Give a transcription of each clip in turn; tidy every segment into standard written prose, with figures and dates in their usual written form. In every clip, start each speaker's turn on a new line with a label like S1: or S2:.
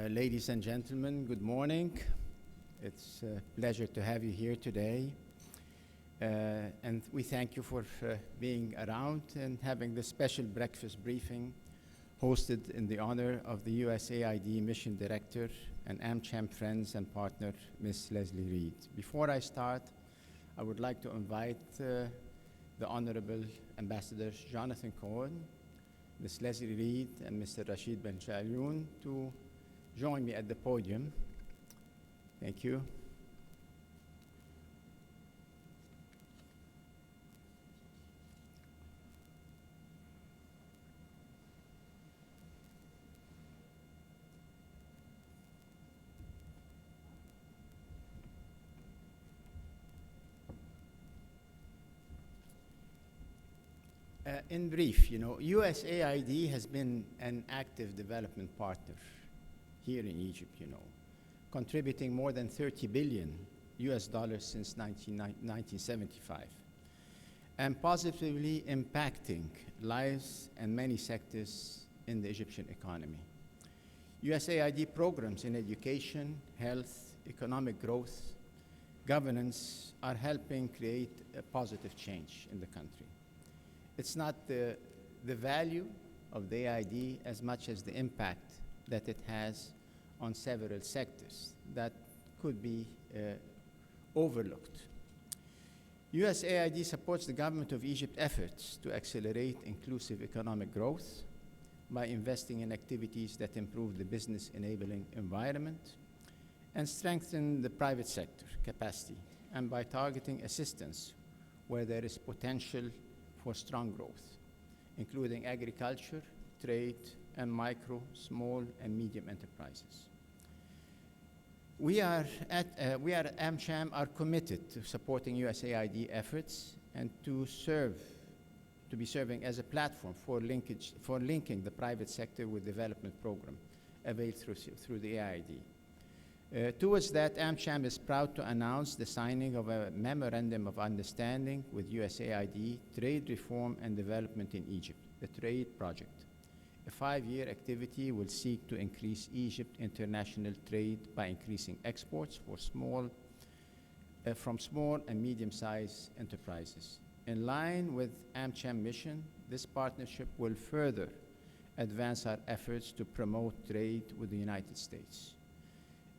S1: Ladies and gentlemen, good morning. It's a pleasure to have you here today. And we thank you for being around and having this special breakfast briefing hosted in the honor of the USAID Mission Director and AmCham friends and partner, Ms. Leslie Reed. Before I start, I would like to invite the Honorable Ambassadors Jonathan Cohen, Ms. Leslie Reed, and Mr. Rashid Ben Jalloun to join me at the podium. Thank you. In brief, USAID has been an active development partner here in Egypt, contributing more than $30 billion since 1975, and positively impacting lives and many sectors in the Egyptian economy. USAID programs in education, health, economic growth, governance are helping create a positive change in the country. It's not the value of the AID as much as the impact that it has on several sectors that could be overlooked. USAID supports the government of Egypt's efforts to accelerate inclusive economic growth by investing in activities that improve the business enabling environment and strengthen the private sector capacity, and by targeting assistance where there is potential for strong growth, including agriculture, trade, and micro, small, and medium enterprises. We at AmCham are committed to supporting USAID efforts and to be serving as a platform for linking the private sector with development program available through the AID. Towards that, AmCham is proud to announce the signing of a Memorandum of Understanding with USAID, Trade Reform and Development in Egypt, the TRADE project. A 5-year activity will seek to increase Egypt's international trade by increasing exports from small and medium-sized enterprises. In line with AmCham mission, this partnership will further advance our efforts to promote trade with the United States,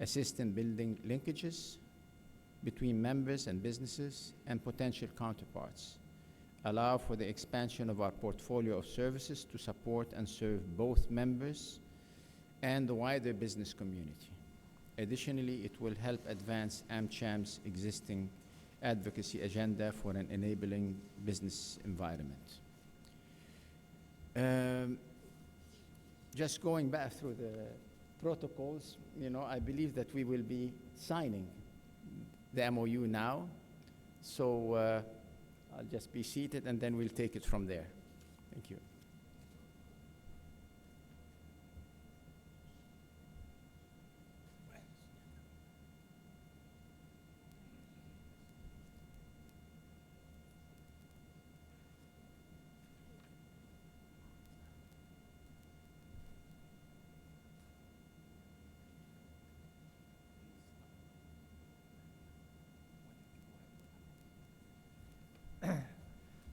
S1: assist in building linkages between members and businesses and potential counterparts, allow for the expansion of our portfolio of services to support and serve both members and the wider business community. Additionally, it will help advance AmCham's existing advocacy agenda for an enabling business environment. Just going back through the protocols, I believe that we will be signing the MOU now. So I'll just be seated and then we'll take it from there. Thank you.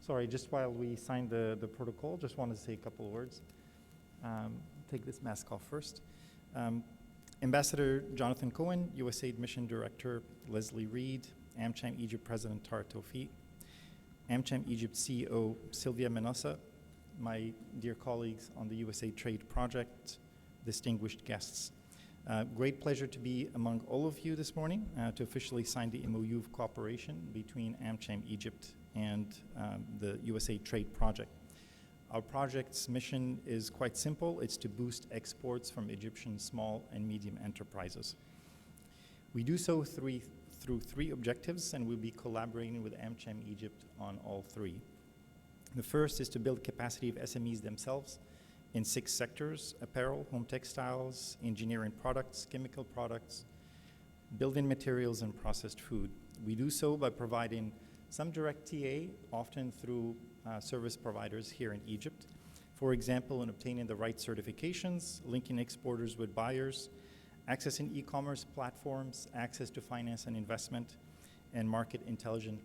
S2: Sorry, just while we sign the protocol, just wanted to say a couple of words. Take this mask off first. Ambassador Jonathan Cohen, USAID Mission Director Leslie Reed, AmCham Egypt President Tariq Tawfiq, AmCham Egypt CEO Sylvia Menossa, my dear colleagues on the USAID Trade Project, distinguished guests. Great pleasure to be among all of you this morning to officially sign the MOU of cooperation between AmCham Egypt and the USAID Trade Project. Our project's mission is quite simple. It's to boost exports from Egyptian small and medium enterprises. We do so through 3 objectives, and we'll be collaborating with AmCham Egypt on all 3. The first is to build capacity of SMEs themselves in 6 sectors: apparel, home textiles, engineering products, chemical products, building materials, and processed food. We do so by providing some direct TA, often through service providers here in Egypt. For example, in obtaining the right certifications, linking exporters with buyers, access in e-commerce platforms, access to finance and investment, and market intelligence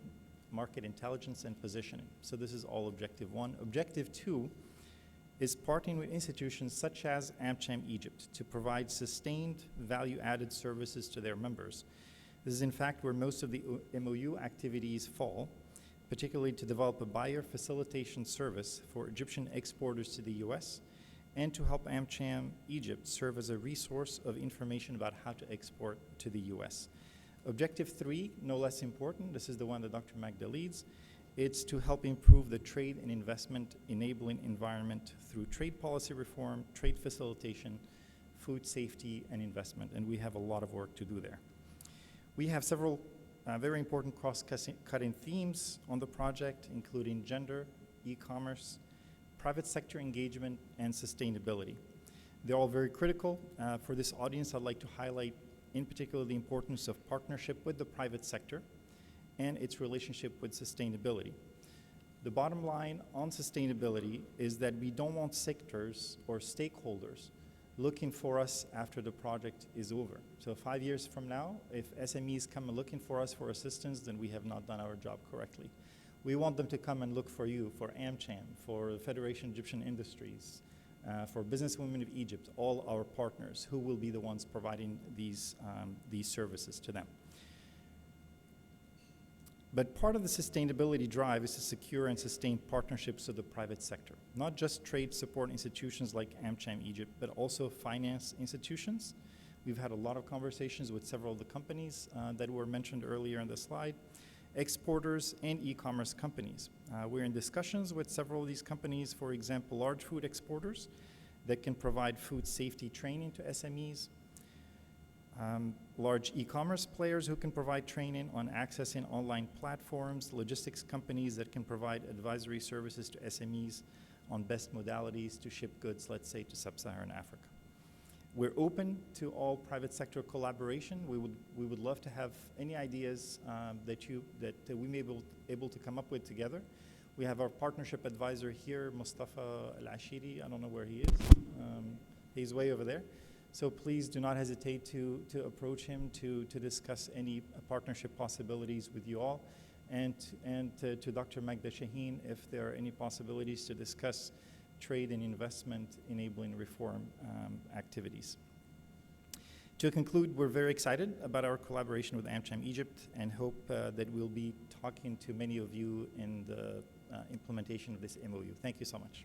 S2: and positioning. So this is all objective 1. Objective 2 is partnering with institutions such as AmCham Egypt to provide sustained value-added services to their members. This is in fact where most of the MOU activities fall, particularly to develop a buyer facilitation service for Egyptian exporters to the US, and to help AmCham Egypt serve as a resource of information about how to export to the US. Objective 3, no less important, this is the one that Dr. Magda leads. It's to help improve the trade and investment enabling environment through trade policy reform, trade facilitation, food safety, and investment, and we have a lot of work to do there. We have several very important cross-cutting themes on the project, including gender, e-commerce, private sector engagement, and sustainability. They're all very critical. For this audience, I'd like to highlight in particular the importance of partnership with the private sector and its relationship with sustainability. The bottom line on sustainability is that we don't want sectors or stakeholders looking for us after the project is over. So 5 years from now, if SMEs come looking for us for assistance, then we have not done our job correctly. We want them to come and look for you, for AmCham, for the Federation of Egyptian Industries, for Businesswomen of Egypt, all our partners who will be the ones providing these services to them. But part of the sustainability drive is to secure and sustain partnerships with the private sector, not just trade support institutions like AmCham Egypt, but also finance institutions. We've had a lot of conversations with several of the companies that were mentioned earlier in the slide, exporters and e-commerce companies. We're in discussions with several of these companies, for example, large food exporters that can provide food safety training to SMEs, large e-commerce players who can provide training on accessing online platforms, logistics companies that can provide advisory services to SMEs on best modalities to ship goods, let's say, to sub-Saharan Africa. We're open to all private sector collaboration. We would love to have any ideas that we may be able to come up with together. We have our partnership advisor here, Mustafa Al-Ashiri. I don't know where he is. He's way over there. So please do not hesitate to approach him to discuss any partnership possibilities with you all. And to Dr. Magda Shaheen, if there are any possibilities to discuss trade and investment enabling reform activities. To conclude, we're very excited about our collaboration with AmCham Egypt and hope that we'll be talking to many of you in the implementation of this MOU. Thank you so much.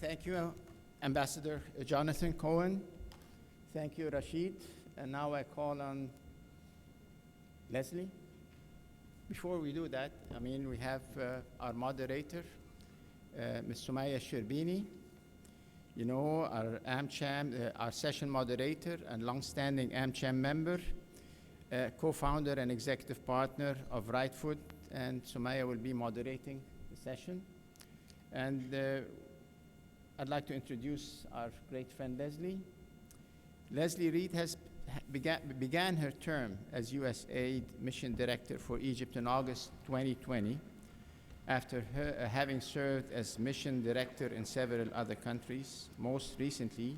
S1: Thank you, Ambassador Jonathan Cohen. Thank you, Rashid. And now I call on Leslie. Before we do that, we have our moderator, Ms. Sumaya Shirbini. Our AmCham, our session moderator and longstanding AmCham member, co-founder and executive partner of Right Food, and Sumaya will be moderating the session. And I'd like to introduce our great friend Leslie. Leslie Reed began her term as USAID Mission Director for Egypt in August 2020, after having served as Mission Director in several other countries. Most recently,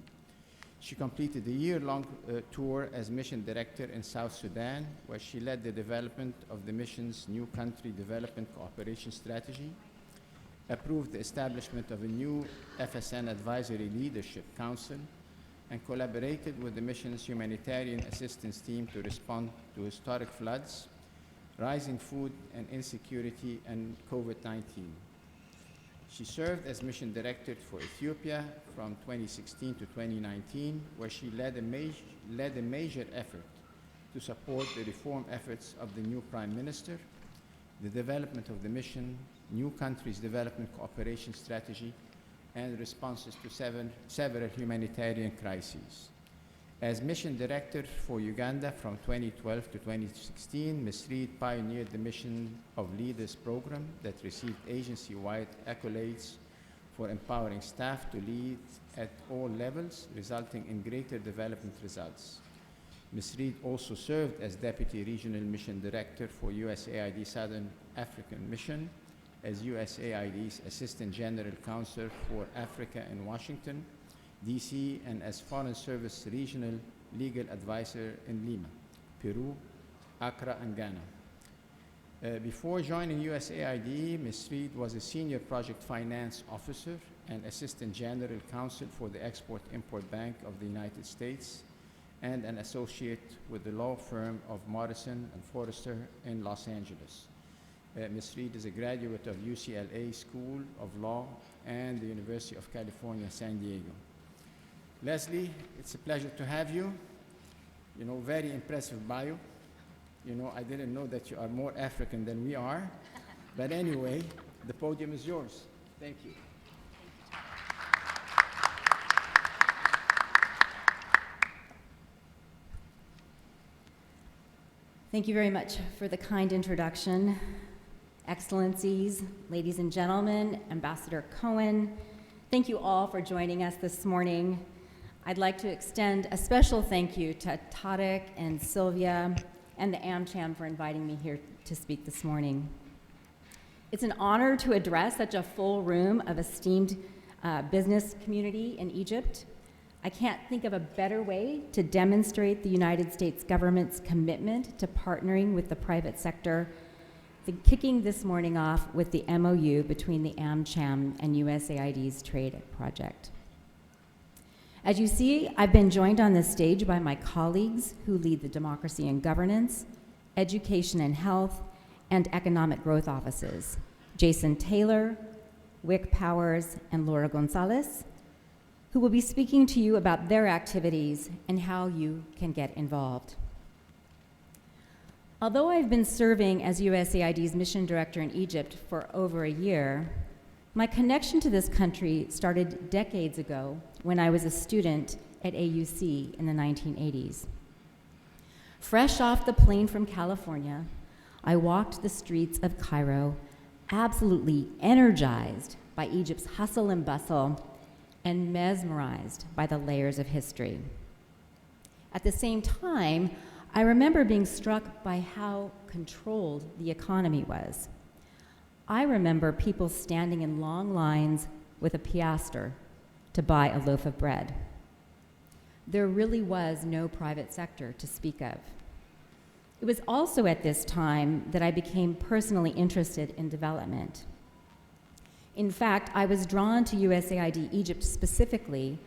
S1: she completed a year-long tour as Mission Director in South Sudan, where she led the development of the mission's new country development cooperation strategy, approved the establishment of a new FSN Advisory Leadership Council, and collaborated with the mission's humanitarian assistance team to respond to historic floods, rising food and insecurity, and COVID-19. She served as Mission Director for Ethiopia from 2016 to 2019, where she led a major effort to support the reform efforts of the new Prime Minister, the development of the mission, new countries development cooperation strategy, and responses to several humanitarian crises. As Mission Director for Uganda from 2012 to 2016, Ms. Reed pioneered the Mission of Leaders program that received agency-wide accolades for empowering staff to lead at all levels, resulting in greater development results. Ms. Reed also served as Deputy Regional Mission Director for USAID Southern African Mission, as USAID's Assistant General Counsel for Africa in Washington, DC, and as Foreign Service Regional Legal Advisor in Lima, Peru, Accra, and Ghana. Before joining USAID, Ms. Reed was a Senior Project Finance Officer and Assistant General Counsel for the Export-Import Bank of the United States, and an associate with the law firm of Morrison & Foerster in Los Angeles. Ms. Reed is a graduate of UCLA School of Law and the University of California, San Diego. Leslie, it's a pleasure to have you. Very impressive bio. I didn't know that you are more African than we are. But anyway, the podium is yours. Thank you.
S3: Thank you very much for the kind introduction. Excellencies, ladies and gentlemen, Ambassador Cohen, thank you all for joining us this morning. I'd like to extend a special thank you to Tarek and Sylvia and the AmCham for inviting me here to speak this morning. It's an honor to address such a full room of esteemed business community in Egypt. I can't think of a better way to demonstrate the United States government's commitment to partnering with the private sector than kicking this morning off with the MOU between the AmCham and USAID's trade project. As you see, I've been joined on this stage by my colleagues who lead the Democracy and Governance, Education and Health, and Economic Growth offices, Jason Taylor, Wick Powers, and Laura Gonzalez, who will be speaking to you about their activities and how you can get involved. Although I've been serving as USAID's Mission Director in Egypt for over a year, my connection to this country started decades ago when I was a student at AUC in the 1980s. Fresh off the plane from California, I walked the streets of Cairo, absolutely energized by Egypt's hustle and bustle and mesmerized by the layers of history. At the same time, I remember being struck by how controlled the economy was. I remember people standing in long lines with a piastre to buy a loaf of bread. There really was no private sector to speak of. It was also at this time that I became personally interested in development. In fact, I was drawn to USAID Egypt specifically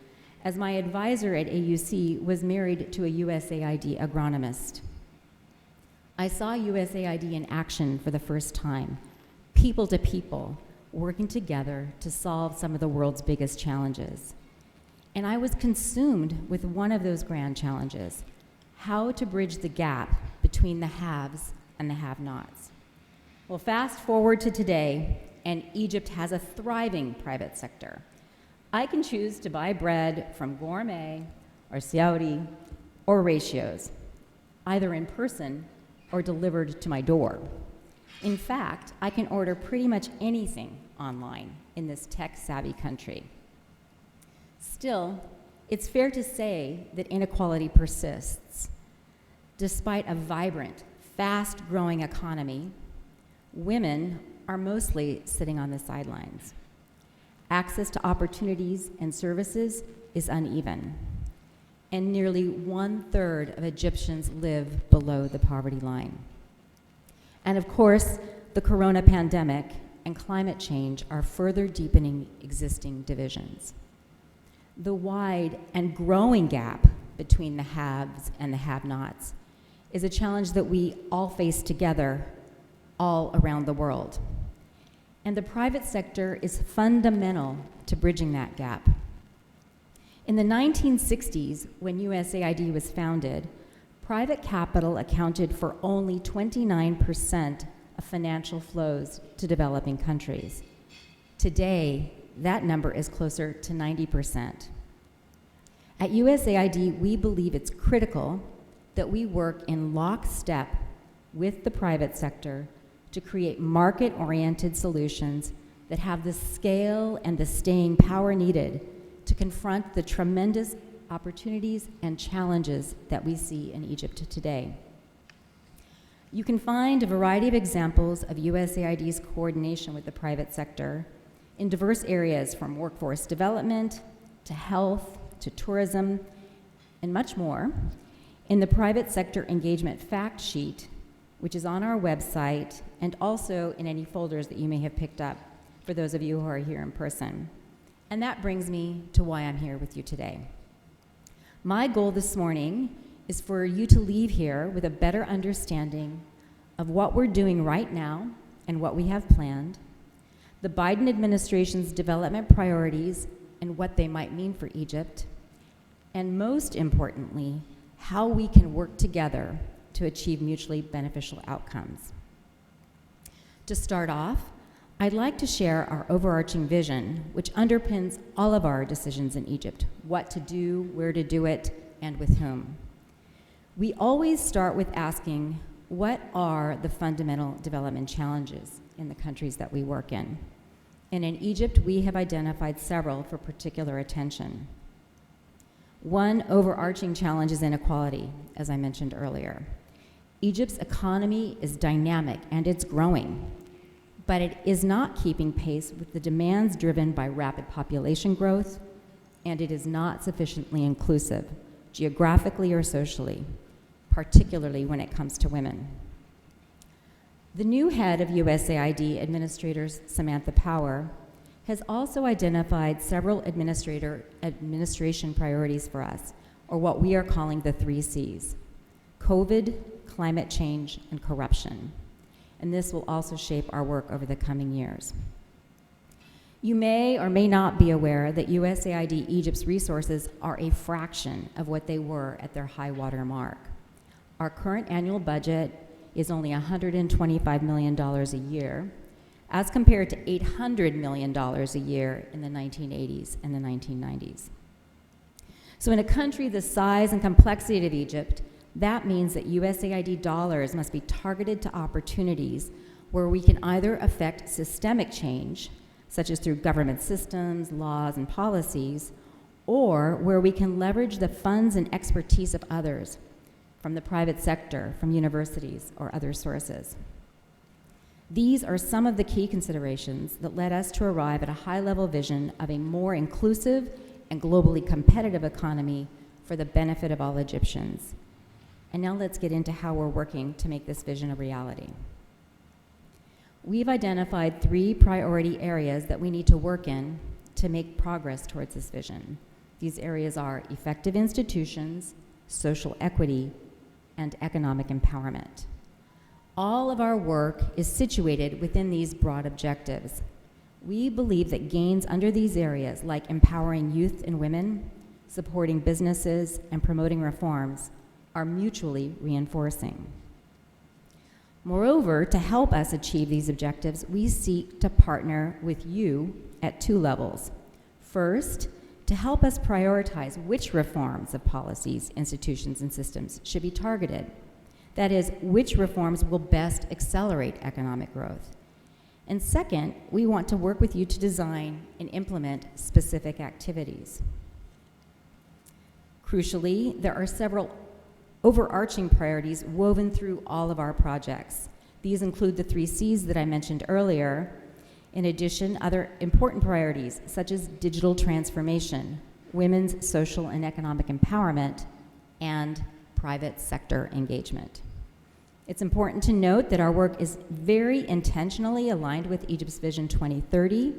S3: as my advisor at AUC was married to a USAID agronomist. I saw USAID in action for the first time, people to people, working together to solve some of the world's biggest challenges. And I was consumed with one of those grand challenges: how to bridge the gap between the haves and the have-nots. Well, fast forward to today, and Egypt has a thriving private sector. I can choose to buy bread from Gourmet or Saudi or Ratios, either in person or delivered to my door. In fact, I can order pretty much anything online in this tech-savvy country. Still, it's fair to say that inequality persists. Despite a vibrant, fast-growing economy, women are mostly sitting on the sidelines. Access to opportunities and services is uneven, and nearly 1/3 of Egyptians live below the poverty line. And of course, the corona pandemic and climate change are further deepening existing divisions. The wide and growing gap between the haves and the have-nots is a challenge that we all face together all around the world. And the private sector is fundamental to bridging that gap. In the 1960s, when USAID was founded, private capital accounted for only 29% of financial flows to developing countries. Today, that number is closer to 90%. At USAID, we believe it's critical that we work in lockstep with the private sector to create market-oriented solutions that have the scale and the staying power needed to confront the tremendous opportunities and challenges that we see in Egypt today. You can find a variety of examples of USAID's coordination with the private sector in diverse areas, from workforce development to health to tourism and much more, in the private sector engagement fact sheet, which is on our website, and also in any folders that you may have picked up for those of you who are here in person. And that brings me to why I'm here with you today. My goal this morning is for you to leave here with a better understanding of what we're doing right now and what we have planned, the Biden administration's development priorities and what they might mean for Egypt, and most importantly, how we can work together to achieve mutually beneficial outcomes. To start off, I'd like to share our overarching vision, which underpins all of our decisions in Egypt: what to do, where to do it, and with whom. We always start with asking, what are the fundamental development challenges in the countries that we work in? And in Egypt, we have identified several for particular attention. One overarching challenge is inequality, as I mentioned earlier. Egypt's economy is dynamic and it's growing, but it is not keeping pace with the demands driven by rapid population growth, and it is not sufficiently inclusive, geographically or socially, particularly when it comes to women. The new head of USAID, Administrator Samantha Power, has also identified several administration priorities for us, or what we are calling the 3 Cs: COVID, climate change, and corruption. And this will also shape our work over the coming years. You may or may not be aware that USAID Egypt's resources are a fraction of what they were at their high water mark. Our current annual budget is only $125 million a year, as compared to $800 million a year in the 1980s and the 1990s. So in a country the size and complexity of Egypt, that means that USAID dollars must be targeted to opportunities where we can either affect systemic change, such as through government systems, laws, and policies, or where we can leverage the funds and expertise of others, from the private sector, from universities, or other sources. These are some of the key considerations that led us to arrive at a high-level vision of a more inclusive and globally competitive economy for the benefit of all Egyptians. And now let's get into how we're working to make this vision a reality. We've identified 3 priority areas that we need to work in to make progress towards this vision. These areas are effective institutions, social equity, and economic empowerment. All of our work is situated within these broad objectives, We believe that gains under these areas, like empowering youth and women, supporting businesses, and promoting reforms, are mutually reinforcing. Moreover, to help us achieve these objectives, we seek to partner with you at two levels. First, to help us prioritize which reforms of policies, institutions, and systems should be targeted. That is, which reforms will best accelerate economic growth. And second, we want to work with you to design and implement specific activities. Crucially, there are several overarching priorities woven through all of our projects. These include the 3 C's that I mentioned earlier. In addition, other important priorities such as digital transformation, women's social and economic empowerment, and private sector engagement. It's important to note that our work is very intentionally aligned with Egypt's Vision 2030.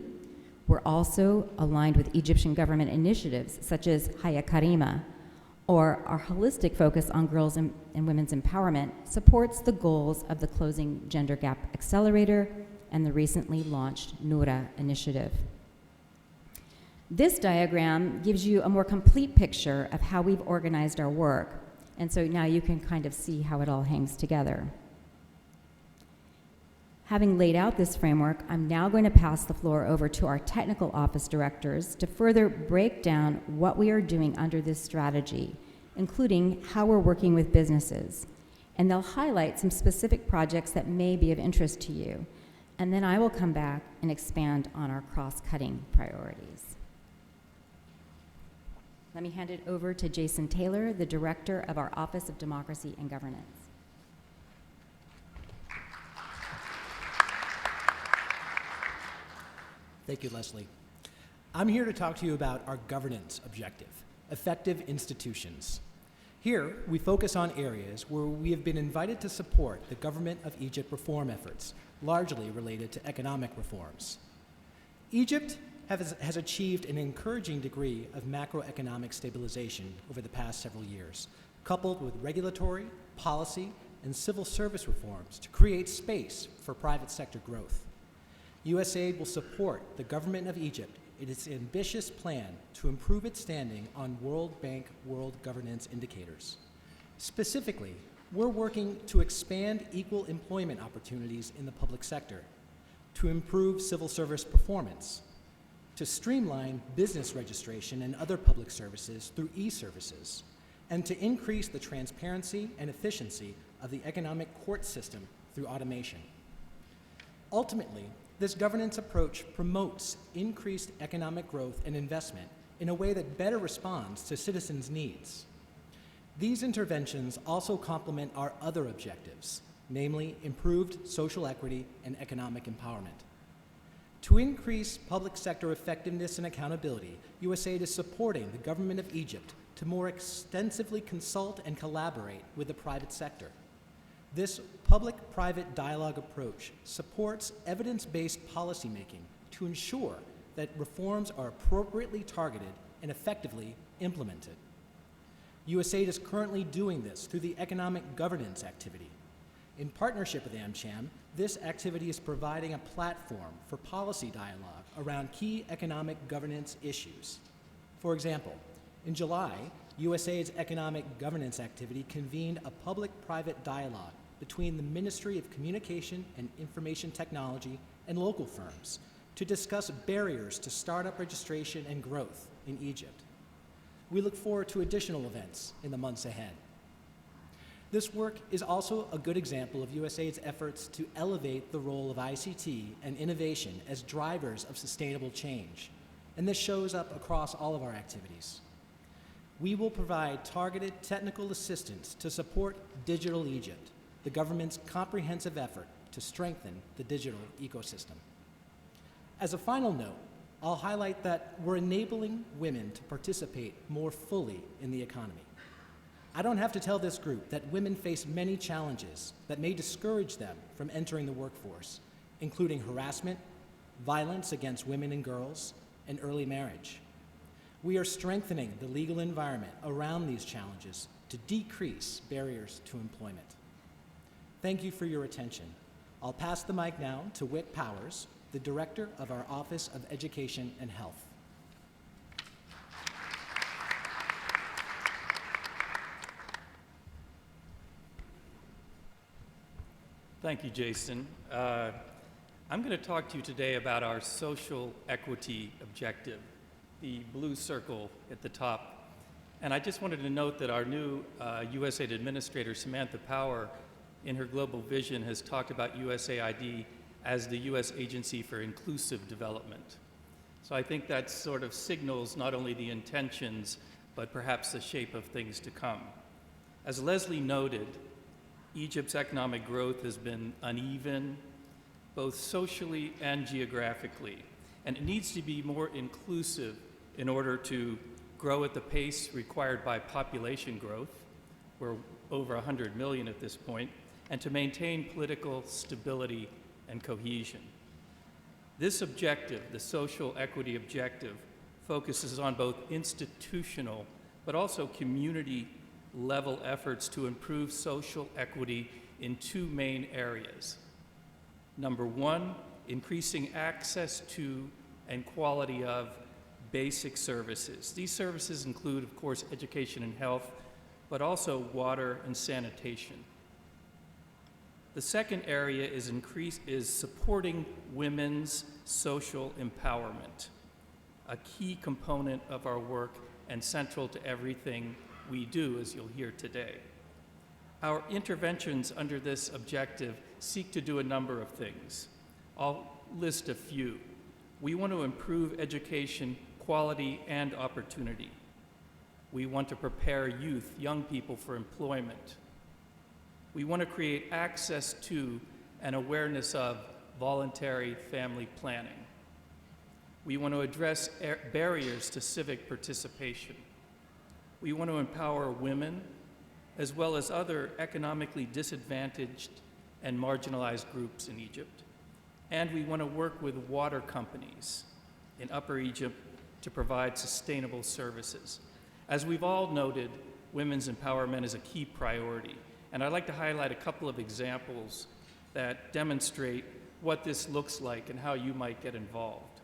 S3: We're also aligned with Egyptian government initiatives such as Haya Karima, or our holistic focus on girls and women's empowerment supports the goals of the Closing Gender Gap Accelerator and the recently launched Noura initiative. This diagram gives you a more complete picture of how we've organized our work, and so now you can kind of see how it all hangs together. Having laid out this framework, I'm now going to pass the floor over to our technical office directors to further break down what we are doing under this strategy, including how we're working with businesses. And they'll highlight some specific projects that may be of interest to you. And then I will come back and expand on our cross-cutting priorities. Let me hand it over to Jason Taylor, the Director of our Office of Democracy and Governance.
S4: Thank you, Leslie. I'm here to talk to you about our governance objective, effective institutions. Here, we focus on areas where we have been invited to support the government of Egypt reform efforts, largely related to economic reforms. Egypt has achieved an encouraging degree of macroeconomic stabilization over the past several years, coupled with regulatory, policy, and civil service reforms to create space for private sector growth. USAID will support the government of Egypt in its ambitious plan to improve its standing on World Bank World Governance Indicators. Specifically, we're working to expand equal employment opportunities in the public sector, to improve civil service performance, to streamline business registration and other public services through e-services, and to increase the transparency and efficiency of the economic court system through automation. Ultimately, this governance approach promotes increased economic growth and investment in a way that better responds to citizens' needs. These interventions also complement our other objectives, namely improved social equity and economic empowerment. To increase public sector effectiveness and accountability, USAID is supporting the government of Egypt to more extensively consult and collaborate with the private sector. This public-private dialogue approach supports evidence-based policymaking to ensure that reforms are appropriately targeted and effectively implemented. USAID is currently doing this through the economic governance activity. In partnership with AmCham, this activity is providing a platform for policy dialogue around key economic governance issues. For example, in July, USAID's economic governance activity convened a public-private dialogue between the Ministry of Communication and Information Technology and local firms to discuss barriers to startup registration and growth in Egypt. We look forward to additional events in the months ahead. This work is also a good example of USAID's efforts to elevate the role of ICT and innovation as drivers of sustainable change, and this shows up across all of our activities. We will provide targeted technical assistance to support Digital Egypt, the government's comprehensive effort to strengthen the digital ecosystem. As a final note, I'll highlight that we're enabling women to participate more fully in the economy. I don't have to tell this group that women face many challenges that may discourage them from entering the workforce, including harassment, violence against women and girls, and early marriage. We are strengthening the legal environment around these challenges to decrease barriers to employment. Thank you for your attention. I'll pass the mic now to Wick Powers, the Director of our Office of Education and Health.
S5: Thank you, Jason. I'm going to talk to you today about our social equity objective, the blue circle at the top. And I just wanted to note that our new USAID Administrator, Samantha Power, in her global vision has talked about USAID as the U.S. Agency for Inclusive Development. So I think that sort of signals not only the intentions, but perhaps the shape of things to come. As Leslie noted, Egypt's economic growth has been uneven, both socially and geographically, and it needs to be more inclusive in order to grow at the pace required by population growth. We're over 100 million at this point, and to maintain political stability and cohesion. This objective, the social equity objective, focuses on both institutional but also community level efforts to improve social equity in two main areas. Number one, increasing access to and quality of basic services. These services include, of course, education and health, but also water and sanitation. The second area is supporting women's social empowerment, a key component of our work and central to everything we do, as you'll hear today. Our interventions under this objective seek to do a number of things. I'll list a few. We want to improve education quality and opportunity. We want to prepare youth, young people, for employment. We want to create access to and awareness of voluntary family planning. We want to address barriers to civic participation. We want to empower women, as well as other economically disadvantaged and marginalized groups in Egypt. And we want to work with water companies in Upper Egypt to provide sustainable services. As we've all noted, women's empowerment is a key priority. And I'd like to highlight a couple of examples that demonstrate what this looks like and how you might get involved.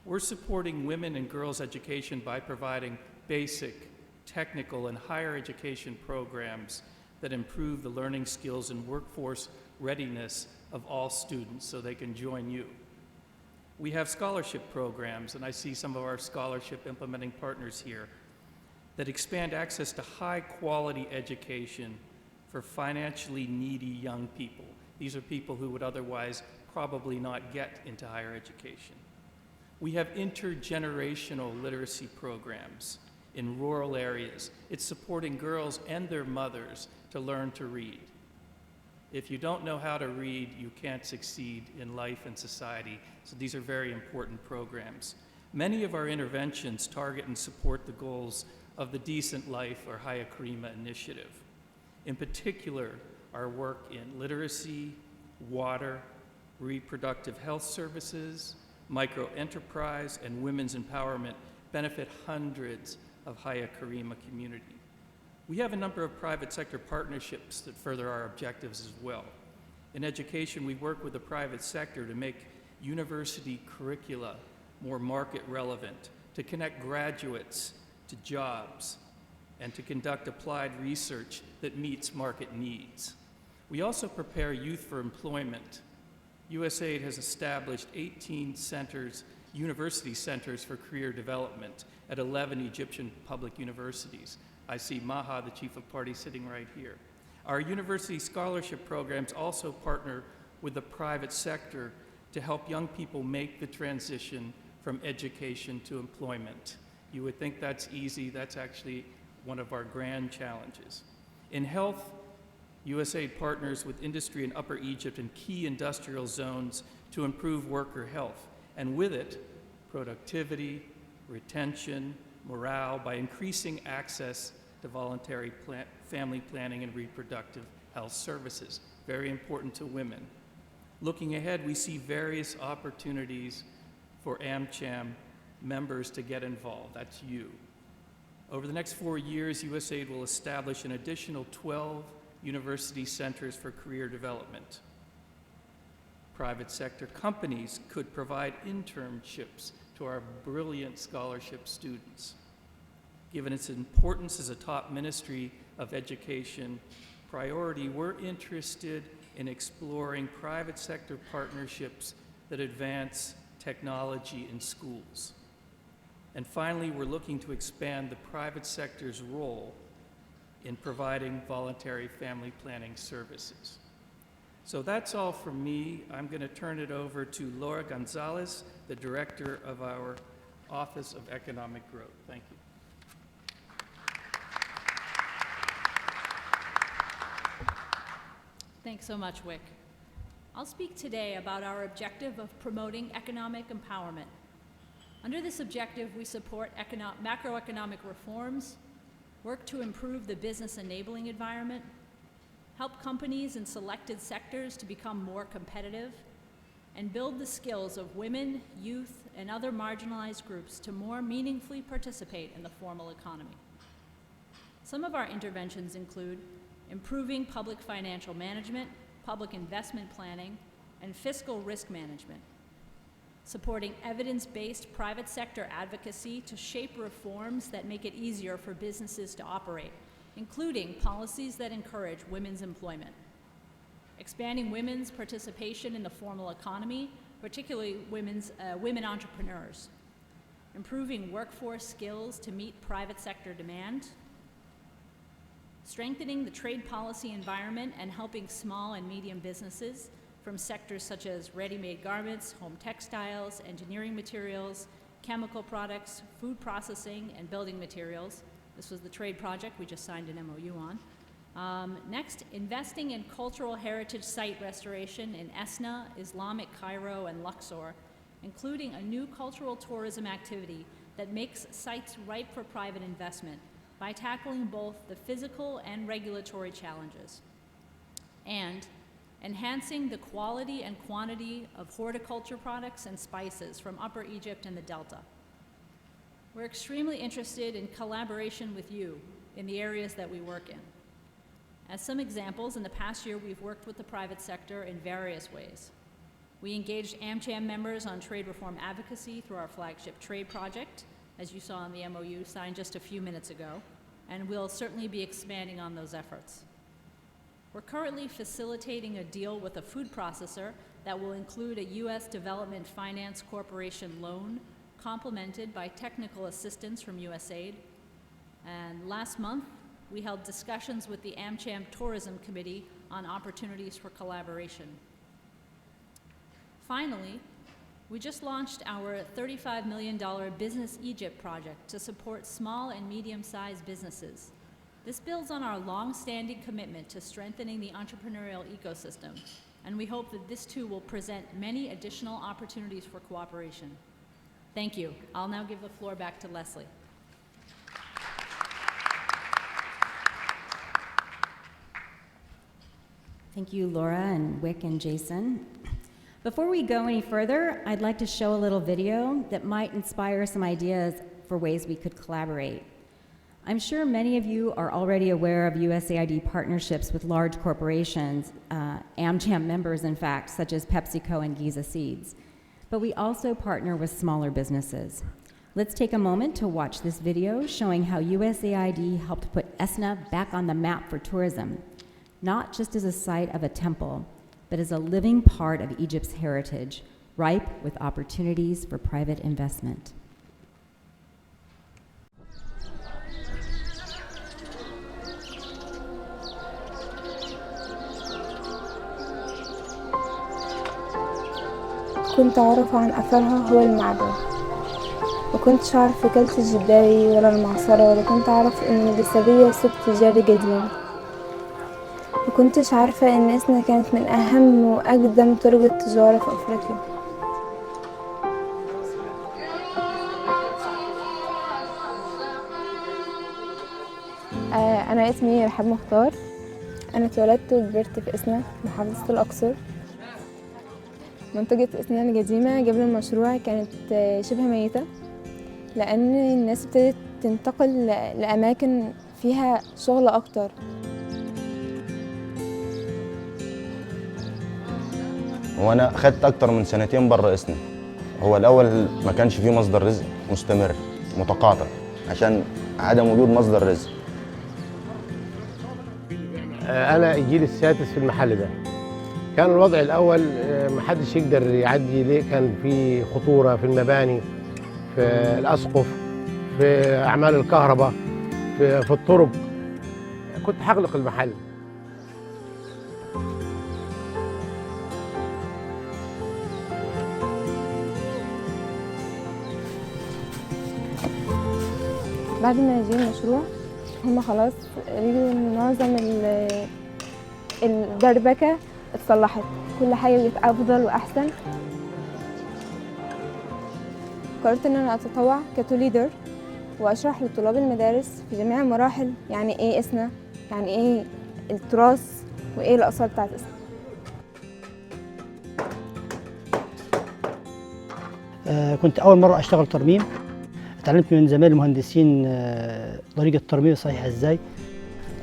S5: We're supporting women and girls' education by providing basic, technical, and higher education programs that improve the learning skills and workforce readiness of all students so they can join you. We have scholarship programs, and I see some of our scholarship implementing partners here, that expand access to high-quality education for financially needy young people. These are people who would otherwise probably not get into higher education. We have intergenerational literacy programs in rural areas. It's supporting girls and their mothers to learn to read. If you don't know how to read, you can't succeed in life and society. So these are very important programs. Many of our interventions target and support the goals of the Decent Life or Haya Karima initiative. In particular, our work in literacy, water, reproductive health services, microenterprise, and women's empowerment benefit hundreds of Haya Karima community. We have a number of private sector partnerships that further our objectives as well. In education, we work with the private sector to make university curricula more market relevant, to connect graduates to jobs, and to conduct applied research that meets market needs. We also prepare youth for employment. USAID has established 18 centers, university centers for career development at 11 Egyptian public universities. I see Maha, the chief of party, sitting right here. Our university scholarship programs also partner with the private sector to help young people make the transition from education to employment. You would think that's easy. That's actually one of our grand challenges. In health, USAID partners with industry in Upper Egypt and key industrial zones to improve worker health, and with it, productivity, retention, morale, by increasing access to voluntary family planning and reproductive health services, very important to women. Looking ahead, we see various opportunities for AmCham members to get involved. That's you. Over the next 4 years, USAID will establish an additional 12 university centers for career development. private sector companies could provide internships to our brilliant scholarship students. Given its importance as a top ministry of education priority, we're interested in exploring private sector partnerships that advance technology in schools. And finally, we're looking to expand the private sector's role in providing voluntary family planning services. So that's all from me. I'm going to turn it over to Laura Gonzalez, the director of our Office of Economic Growth. Thank you.
S6: Thanks so much, Wick. I'll speak today about our objective of promoting economic empowerment. Under this objective, we support macroeconomic reforms, work to improve the business enabling environment, help companies in selected sectors to become more competitive, and build the skills of women, youth, and other marginalized groups to more meaningfully participate in the formal economy. Some of our interventions include improving public financial management, public investment planning, and fiscal risk management, supporting evidence-based private sector advocacy to shape reforms that make it easier for businesses to operate, including policies that encourage women's employment, expanding women's participation in the formal economy, particularly women entrepreneurs, improving workforce skills to meet private sector demand, strengthening the trade policy environment and helping small and medium businesses from sectors such as ready-made garments, home textiles, engineering materials, chemical products, food processing, and building materials. This was the trade project we just signed an MOU on. Next, investing in cultural heritage site restoration in Esna, Islamic Cairo, and Luxor, including a new cultural tourism activity that makes sites ripe for private investment by tackling both the physical and regulatory challenges, and enhancing the quality and quantity of horticulture products and spices from Upper Egypt and the Delta. We're extremely interested in collaboration with you in the areas that we work in. As some examples, in the past year, we've worked with the private sector in various ways. We engaged AmCham members on trade reform advocacy through our flagship trade project, as you saw in the MOU signed just a few minutes ago, and we'll certainly be expanding on those efforts. We're currently facilitating a deal with a food processor that will include a U.S. Development Finance Corporation loan, complemented by technical assistance from USAID. And last month, we held discussions with the AmCham Tourism Committee on opportunities for collaboration. Finally, we just launched our $35 million Business Egypt project to support small and medium-sized businesses. This builds on our long-standing commitment to strengthening the entrepreneurial ecosystem, and we hope that this too will present many additional opportunities for cooperation. Thank you. I'll now give the floor back to Leslie.
S3: Thank you, Laura and Wick and Jason. Before we go any further, I'd like to show a little video that might inspire some ideas for ways we could collaborate. I'm sure many of you are already aware of USAID partnerships with large corporations, AmCham members, in fact, such as PepsiCo and Giza Seeds. But we also partner with smaller businesses. Let's take a moment to watch this video showing how USAID helped put Esna back on the map for tourism, not just as a site of a temple, but as a living part of Egypt's heritage, ripe with opportunities for private investment.
S7: كنت أعرف عن أثرها هو المعبد. ما كنتش أعرف وكالة الجداري ولا المعصرة، ولا كنت أعرف إن الجسدية سوق تجاري قديم. ما كنتش عارفة إن إسنا كانت من أهم وأقدم طرق التجارة في أفريقيا. أنا اسمي رحاب مختار. أنا اتولدت وكبرت في إسنا محافظة الأقصر. منطقة إسنا القديمة قبل المشروع كانت شبه ميتة، لأن الناس ابتدت تنتقل لأماكن فيها شغل أكتر.
S8: وانا خدت اكتر من سنتين بره إسنا. هو الاول ما كانش فيه مصدر رزق مستمر متقاطع عشان عدم وجود مصدر رزق.
S9: انا الجيل السادس في المحل ده. كان الوضع الاول محدش يقدر يعدي ليه، كان في خطوره في المباني، في الاسقف، في اعمال الكهرباء، في الطرق. كنت هغلق المحل.
S7: بعد ما جه المشروع هما خلاص لقوا ان معظم الدربكة اتصلحت، كل حاجة بقت أفضل وأحسن. قررت إن أنا أتطوع كتوليدر وأشرح لطلاب المدارس في جميع المراحل يعني إيه إسنا، يعني إيه التراث، وإيه الآثار بتاعت إسنا.
S10: كنت أول مرة أشتغل ترميم. اتعلمت من زمايلي المهندسين طريقة الترميم صحيحة إزاي.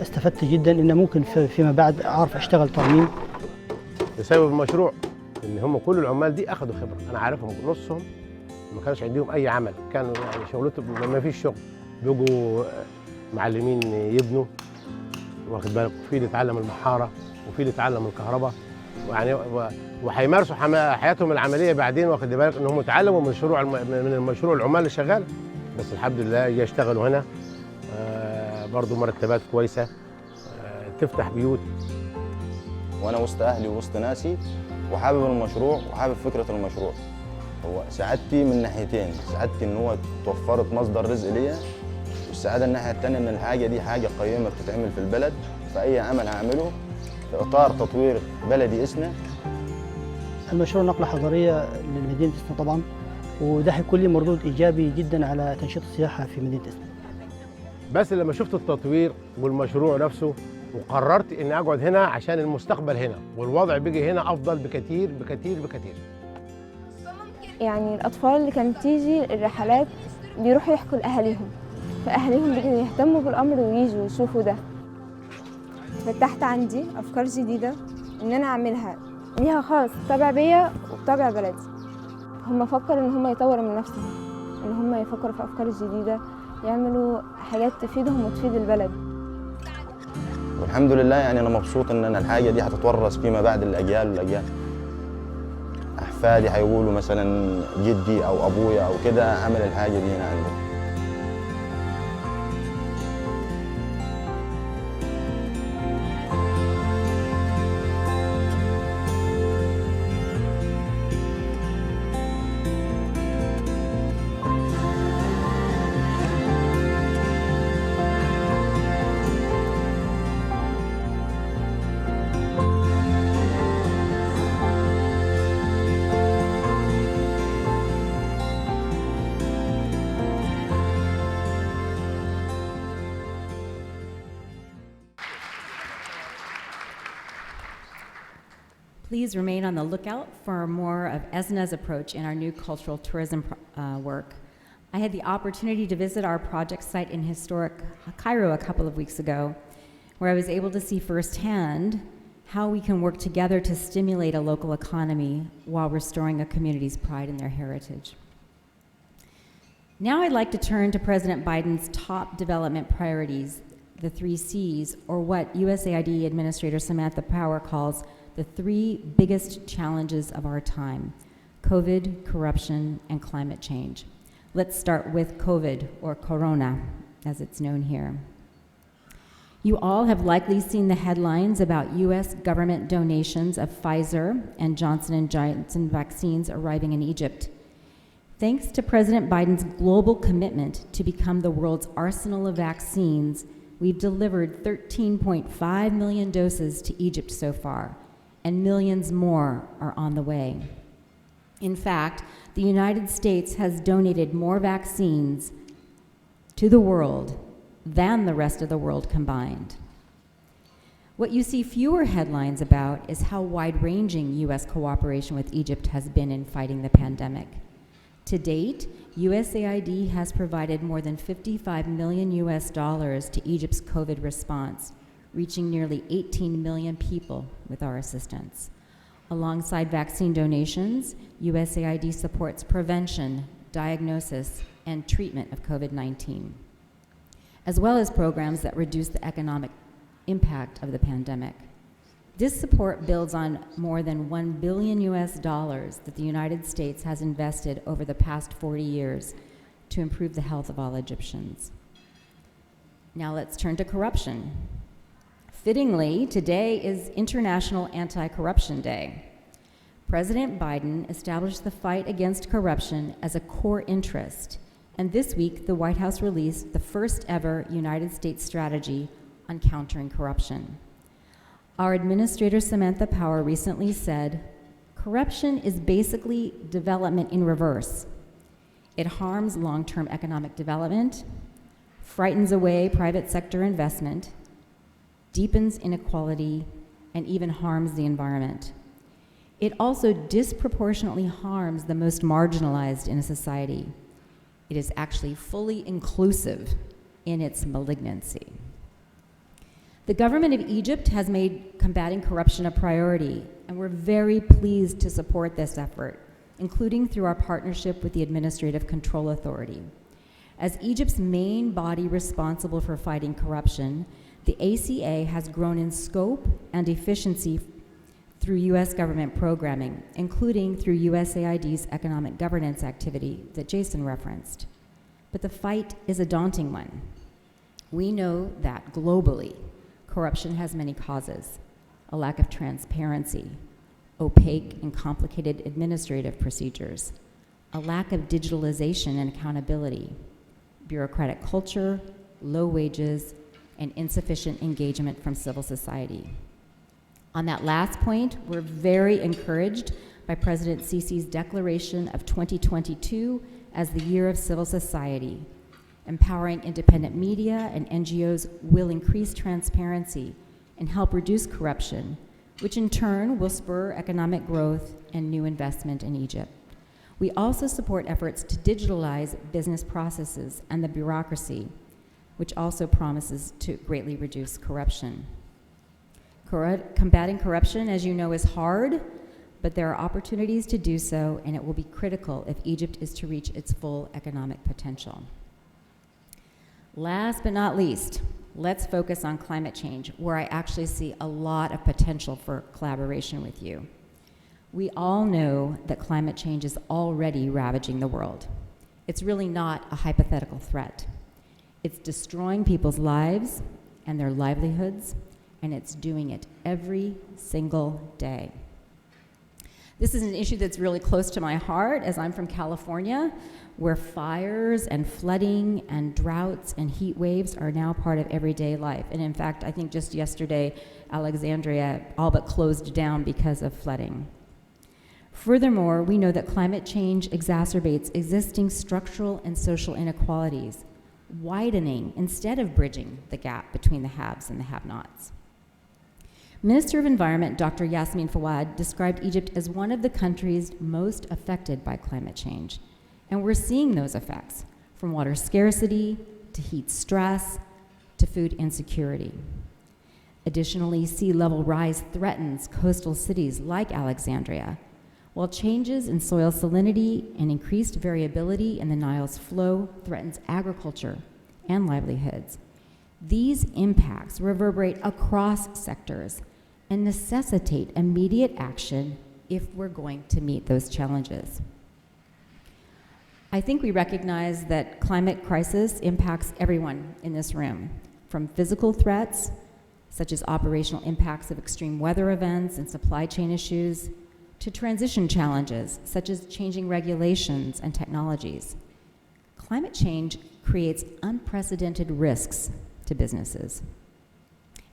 S10: استفدت جدا إن ممكن فيما بعد أعرف أشتغل ترميم.
S9: بسبب المشروع إن هم كل العمال دي أخذوا خبرة، أنا عارفهم نصهم ما كانش عندهم أي عمل، كانوا يعني شغلتهم ما فيش شغل، بيجوا معلمين يبنوا، واخد بالك، وفي اللي اتعلم المحارة وفي اللي اتعلم الكهرباء، يعني وهيمارسوا حياتهم العملية بعدين، واخد بالك إن هم اتعلموا من المشروع العمال اللي شغال. بس الحمد لله يشتغلوا هنا برضو مرتبات كويسة تفتح بيوت.
S8: وانا وسط اهلي ووسط ناسي وحابب المشروع وحابب فكره المشروع. هو سعادتي من ناحيتين، سعادتي ان هو توفرت مصدر رزق ليا، والسعاده الناحيه الثانيه ان الحاجه دي حاجه قيمه بتتعمل في البلد، فاي عمل هعمله في اطار تطوير بلدي إسنا.
S10: المشروع نقلة حضارية لمدينة إسنا طبعا، وده هيكون لي مردود إيجابي جدا على تنشيط السياحة في مدينة إسنا.
S9: بس لما شفت التطوير والمشروع نفسه وقررت اني اقعد هنا عشان المستقبل هنا، والوضع بيجي هنا افضل بكثير بكثير بكثير.
S7: يعني الأطفال اللي كانت تيجي الرحلات بيروحوا يحكوا لأهاليهم، فأهاليهم بيجوا يهتموا بالأمر ويجوا يشوفوا ده. فتحت عندي أفكار جديدة إن أنا أعملها ليها خاص طابع بيا وطابع بلدي. هم فكروا إن هم يطوروا من نفسهم، إن هم يفكروا في أفكار جديدة، يعملوا حاجات تفيدهم وتفيد البلد.
S8: والحمد لله يعني انا مبسوط ان انا الحاجه دي هتتورث فيما بعد الاجيال والاجيال. احفادي هيقولوا مثلا جدي او ابويا او كده عمل الحاجه دي هنا عندنا.
S3: Please remain on the lookout for more of ESNA's approach in our new cultural tourism work. I had the opportunity to visit our project site in historic Cairo a couple of weeks ago, where I was able to see firsthand how we can work together to stimulate a local economy while restoring a community's pride in their heritage. Now I'd like to turn to President Biden's top development priorities, the 3 C's, or what USAID Administrator Samantha Power calls the 3 biggest challenges of our time: COVID, corruption, and climate change. Let's start with COVID, or Corona, as it's known here. You all have likely seen the headlines about US government donations of Pfizer and Johnson & Johnson vaccines arriving in Egypt. Thanks to President Biden's global commitment to become the world's arsenal of vaccines, we've delivered 13.5 million doses to Egypt so far, and millions more are on the way. In fact, the United States has donated more vaccines to the world than the rest of the world combined. What you see fewer headlines about is how wide-ranging U.S. cooperation with Egypt has been in fighting the pandemic. To date, USAID has provided more than $55 million to Egypt's COVID response, reaching nearly 18 million people with our assistance. Alongside vaccine donations, USAID supports prevention, diagnosis, and treatment of COVID-19, as well as programs that reduce the economic impact of the pandemic. This support builds on more than $1 billion that the United States has invested over the past 40 years to improve the health of all Egyptians. Now let's turn to corruption. Fittingly, today is International Anti-Corruption Day. President Biden established the fight against corruption as a core interest, and this week the White House released the first ever United States strategy on countering corruption. Our Administrator Samantha Power recently said, "Corruption is basically development in reverse. It harms long-term economic development, frightens away private sector investment, deepens inequality, and even harms the environment. It also disproportionately harms the most marginalized in a society. It is actually fully inclusive in its malignancy." The government of Egypt has made combating corruption a priority, and we're very pleased to support this effort, including through our partnership with the Administrative Control Authority. As Egypt's main body responsible for fighting corruption, the ACA has grown in scope and efficiency through U.S. government programming, including through USAID's economic governance activity that Jason referenced. But the fight is a daunting one. We know that globally, corruption has many causes: a lack of transparency, opaque and complicated administrative procedures, a lack of digitalization and accountability, bureaucratic culture, low wages, and insufficient engagement from civil society. On that last point, we're very encouraged by President Sisi's declaration of 2022 as the Year of Civil Society. Empowering independent media and NGOs will increase transparency and help reduce corruption, which in turn will spur economic growth and new investment in Egypt. We also support efforts to digitalize business processes and the bureaucracy, which also promises to greatly reduce corruption. Combating corruption, as you know, is hard, but there are opportunities to do so, and it will be critical if Egypt is to reach its full economic potential. Last but not least, let's focus on climate change, where I actually see a lot of potential for collaboration with you. We all know that climate change is already ravaging the world. It's really not a hypothetical threat. It's destroying people's lives and their livelihoods, and it's doing it every single day. This is an issue that's really close to my heart, as I'm from California, where fires and flooding and droughts and heat waves are now part of everyday life. And in fact, I think just yesterday, Alexandria all but closed down because of flooding. Furthermore, we know that climate change exacerbates existing structural and social inequalities, widening instead of bridging the gap between the haves and the have-nots. Minister of Environment, Dr. Yasmin Fawad, described Egypt as one of the countries most affected by climate change. And we're seeing those effects, from water scarcity, to heat stress, to food insecurity. Additionally, sea level rise threatens coastal cities like Alexandria, while changes in soil salinity and increased variability in the Nile's flow threatens agriculture and livelihoods. These impacts reverberate across sectors and necessitate immediate action if we're going to meet those challenges. I think we recognize that climate crisis impacts everyone in this room, from physical threats, such as operational impacts of extreme weather events and supply chain issues, to transition challenges, such as changing regulations and technologies. Climate change creates unprecedented risks to businesses.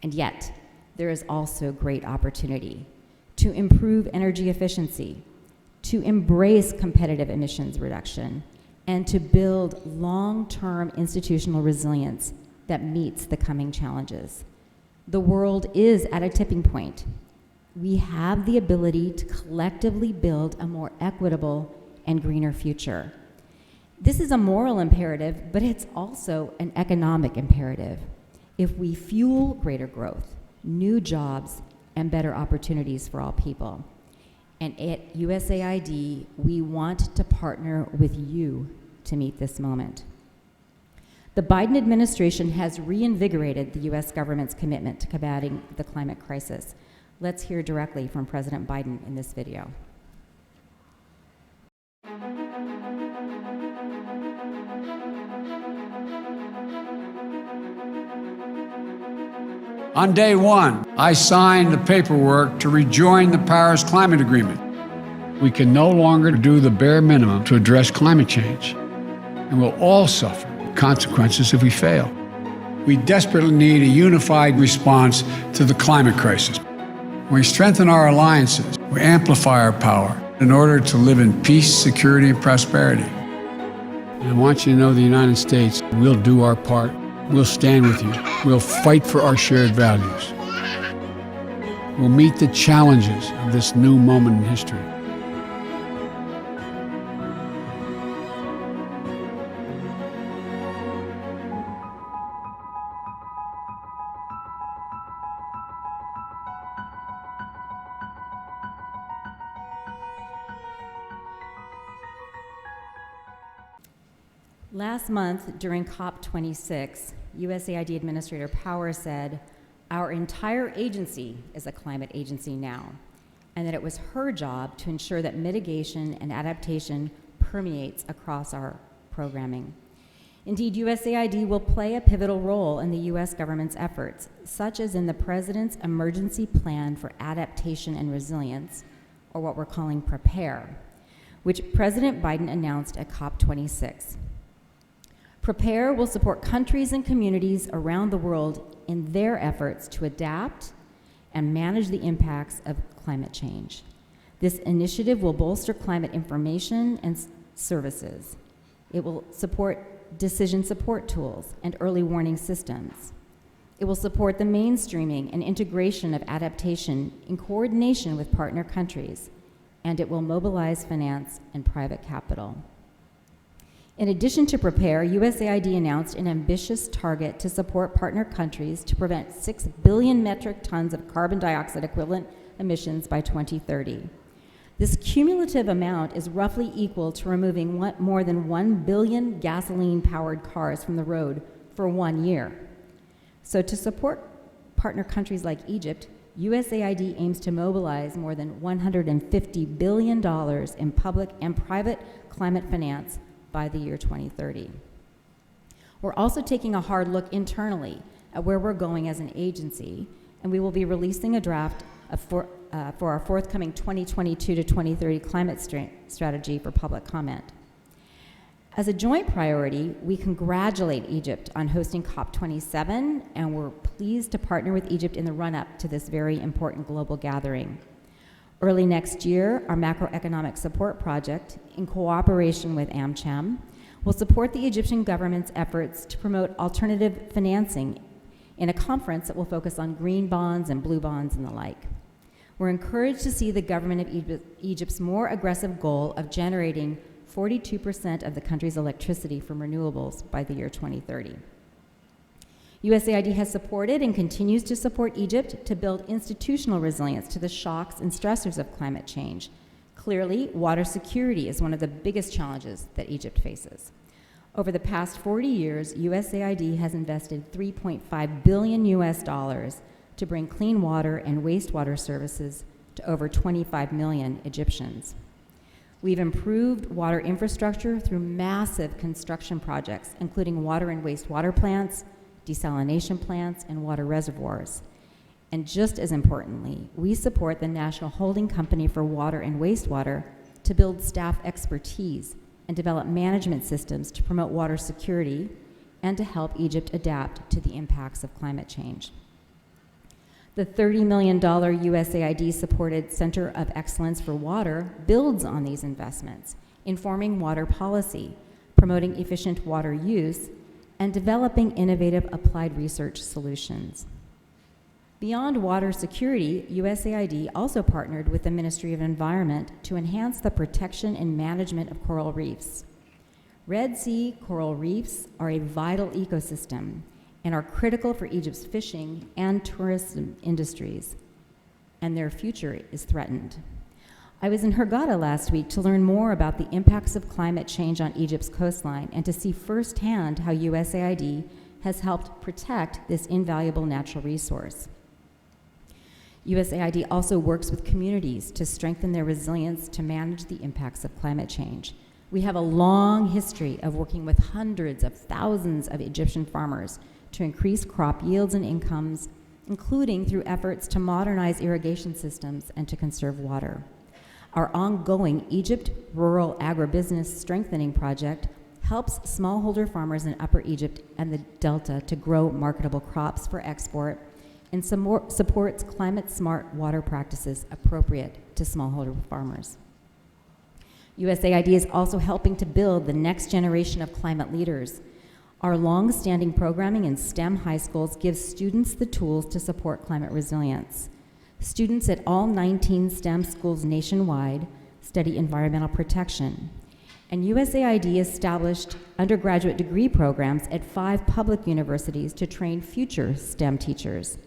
S3: And yet, there is also great opportunity to improve energy efficiency, to embrace competitive emissions reduction, and to build long-term institutional resilience that meets the coming challenges. The world is at a tipping point. We have the ability to collectively build a more equitable and greener future. This is a moral imperative, but it's also an economic imperative. If we fuel greater growth, new jobs, and better opportunities for all people, And at USAID, we want to partner with you to meet this moment. The Biden administration has reinvigorated the U.S. government's commitment to combating the climate crisis. Let's hear directly from President Biden in this video.
S11: On day one, I signed the paperwork to rejoin the Paris Climate Agreement. We can no longer do the bare minimum to address climate change, and we'll all suffer consequences if we fail. We desperately need a unified response to the climate crisis. When we strengthen our alliances, we amplify our power in order to live in peace, security, and prosperity. And I want you to know the United States will do our part. We'll stand with you. We'll fight for our shared values. We'll meet the challenges of this new moment in history.
S3: Last month, during COP26, USAID Administrator Power said, "Our entire agency is a climate agency now," and that it was her job to ensure that mitigation and adaptation permeates across our programming. Indeed, USAID will play a pivotal role in the U.S. government's efforts, such as in the President's Emergency Plan for Adaptation and Resilience, or what we're calling PREPARE, which President Biden announced at COP26. PREPARE will support countries and communities around the world in their efforts to adapt and manage the impacts of climate change. This initiative will bolster climate information and services. It will support decision support tools and early warning systems. It will support the mainstreaming and integration of adaptation in coordination with partner countries, and it will mobilize finance and private capital. In addition to PREPARE, USAID announced an ambitious target to support partner countries to prevent 6 billion metric tons of carbon dioxide equivalent emissions by 2030. This cumulative amount is roughly equal to removing more than 1 billion gasoline-powered cars from the road for 1 year. So to support partner countries like Egypt, USAID aims to mobilize more than $150 billion in public and private climate finance by the year 2030. We're also taking a hard look internally at where we're going as an agency, and we will be releasing a draft for our forthcoming 2022 to 2030 climate strategy for public comment. As a joint priority, we congratulate Egypt on hosting COP27, and we're pleased to partner with Egypt in the run-up to this very important global gathering. Early next year, our macroeconomic support project, in cooperation with AmCham, will support the Egyptian government's efforts to promote alternative financing in a conference that will focus on green bonds and blue bonds and the like. We're encouraged to see the government of Egypt's more aggressive goal of generating 42% of the country's electricity from renewables by the year 2030. USAID has supported and continues to support Egypt to build institutional resilience to the shocks and stressors of climate change. Clearly, water security is one of the biggest challenges that Egypt faces. Over the past 40 years, USAID has invested $3.5 billion to bring clean water and wastewater services to over 25 million Egyptians. We've improved water infrastructure through massive construction projects, including water and wastewater plants, desalination plants, and water reservoirs. And just as importantly, we support the National Holding Company for Water and Wastewater to build staff expertise and develop management systems to promote water security and to help Egypt adapt to the impacts of climate change. The $30 million USAID-supported Center of Excellence for Water builds on these investments, informing water policy, promoting efficient water use, and developing innovative applied research solutions. Beyond water security, USAID also partnered with the Ministry of Environment to enhance the protection and management of coral reefs. Red Sea coral reefs are a vital ecosystem and are critical for Egypt's fishing and tourism industries, and their future is threatened. I was in Hurghada last week to learn more about the impacts of climate change on Egypt's coastline and to see firsthand how USAID has helped protect this invaluable natural resource. USAID also works with communities to strengthen their resilience to manage the impacts of climate change. We have a long history of working with hundreds of thousands of Egyptian farmers to increase crop yields and incomes, including through efforts to modernize irrigation systems and to conserve water. Our ongoing Egypt Rural Agribusiness Strengthening Project helps smallholder farmers in Upper Egypt and the Delta to grow marketable crops for export and supports climate-smart water practices appropriate to smallholder farmers. USAID is also helping to build the next generation of climate leaders. Our long-standing programming in STEM high schools gives students the tools to support climate resilience. Students at all 19 STEM schools nationwide study environmental protection, and USAID established undergraduate degree programs at 5 public universities to train future STEM teachers.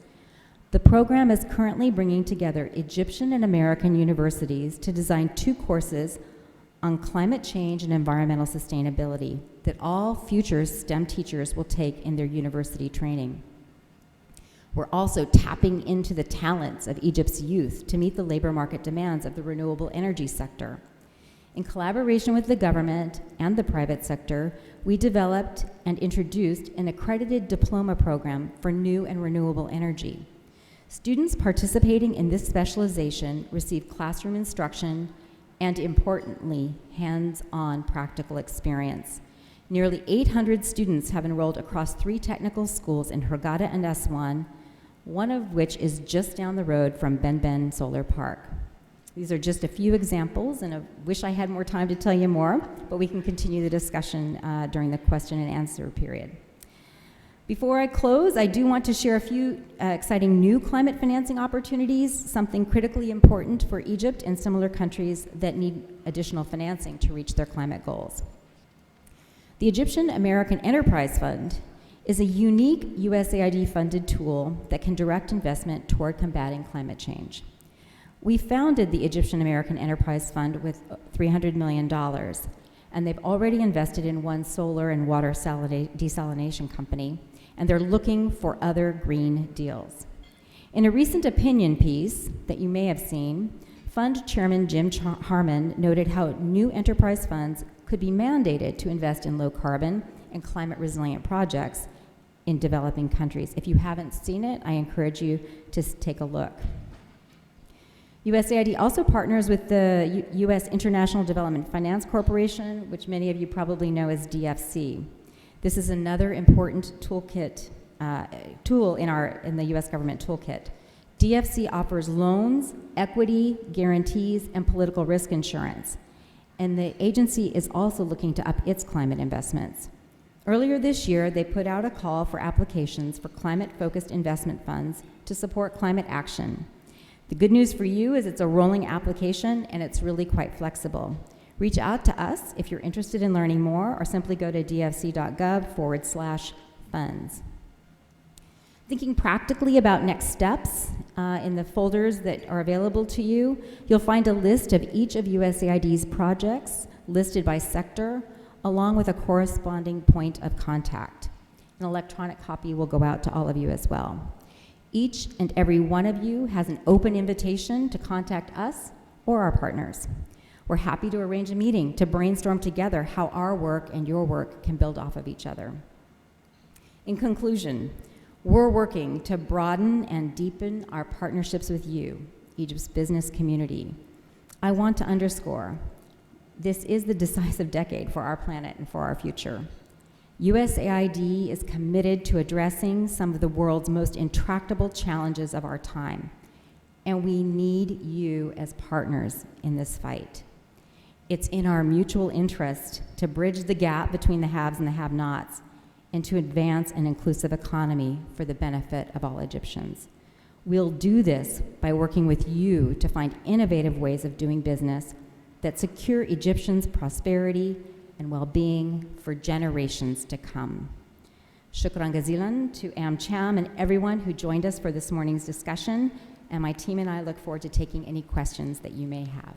S3: The program is currently bringing together Egyptian and American universities to design 2 courses on climate change and environmental sustainability that all future STEM teachers will take in their university training. We're also tapping into the talents of Egypt's youth to meet the labor market demands of the renewable energy sector. In collaboration with the government and the private sector, we developed and introduced an accredited diploma program for new and renewable energy. Students participating in this specialization receive classroom instruction and, importantly, hands-on practical experience. Nearly 800 students have enrolled across 3 technical schools in Hurghada and Aswan, one of which is just down the road from Ben Solar Park. These are just a few examples, and I wish I had more time to tell you more, but we can continue the discussion during the question and answer period. Before I close, I do want to share a few exciting new climate financing opportunities, something critically important for Egypt and similar countries that need additional financing to reach their climate goals. The Egyptian American Enterprise Fund is a unique USAID-funded tool that can direct investment toward combating climate change. We founded the Egyptian American Enterprise Fund with $300 million, and they've already invested in 1 solar and water desalination company, and they're looking for other green deals. In a recent opinion piece that you may have seen, Fund Chairman Jim Harmon noted how new enterprise funds could be mandated to invest in low carbon and climate resilient projects in developing countries. If you haven't seen it, I encourage you to take a look. USAID also partners with the U.S. International Development Finance Corporation, which many of you probably know as DFC. This is another important tool in the U.S. government toolkit. DFC offers loans, equity, guarantees, and political risk insurance. And the agency is also looking to up its climate investments. Earlier this year, they put out a call for applications for climate-focused investment funds to support climate action. The good news for you is it's a rolling application and it's really quite flexible. Reach out to us if you're interested in learning more, or simply go to dfc.gov/funds. Thinking practically about next steps, in the folders that are available to you, you'll find a list of each of USAID's projects listed by sector, along with a corresponding point of contact. An electronic copy will go out to all of you as well. Each and every one of you has an open invitation to contact us or our partners. We're happy to arrange a meeting to brainstorm together how our work and your work can build off of each other. In conclusion, we're working to broaden and deepen our partnerships with you, Egypt's business community. I want to underscore, this is the decisive decade for our planet and for our future. USAID is committed to addressing some of the world's most intractable challenges of our time, and we need you as partners in this fight. It's in our mutual interest to bridge the gap between the haves and the have-nots, and to advance an inclusive economy for the benefit of all Egyptians. We'll do this by working with you to find innovative ways of doing business that secure Egyptians' prosperity and well-being for generations to come. Shukran Gazilan to AmCham and everyone who joined us for this morning's discussion, and my team and I look forward to taking any questions that you may have.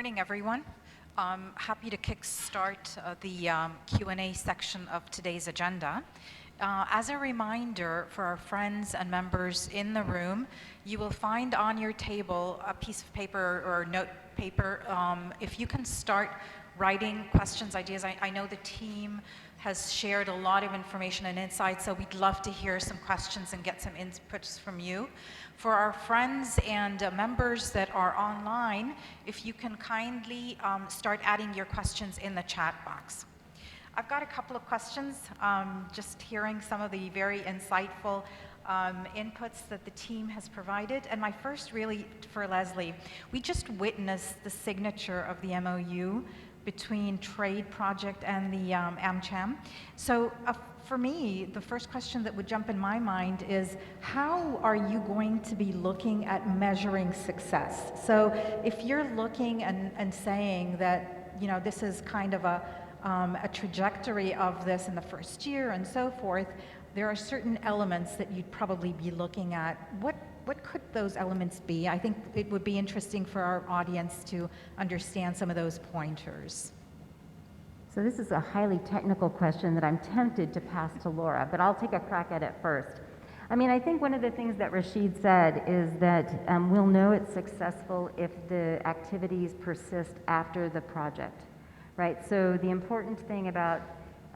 S12: morning, everyone. Happy to kickstart the Q&A section of today's agenda. As a reminder for our friends and members in the room, you will find on your table a piece of paper or note paper. If you can start writing questions, ideas. I know the team has shared a lot of information and insights, so we'd love to hear some questions and get some inputs from you. For our friends and members that are online, if you can kindly start adding your questions in the chat box. I've got a couple of questions, just hearing some of the very insightful inputs that the team has provided. And my first really for Leslie, we just witnessed the signature of the MOU between Trade Project and the AmCham. So for me, the first question that would jump in my mind is, how are you going to be looking at measuring success? So if you're looking and saying that, you know, this is kind of a trajectory of this in the first year and so forth, there are certain elements that you'd probably be looking at. What could those elements be? I think it would be interesting for our audience to understand some of those pointers.
S3: So this is a highly technical question that I'm tempted to pass to Laura, but I'll take a crack at it first. I mean, I think one of the things that Rashid said is that we'll know it's successful if the activities persist after the project, right? So the important thing about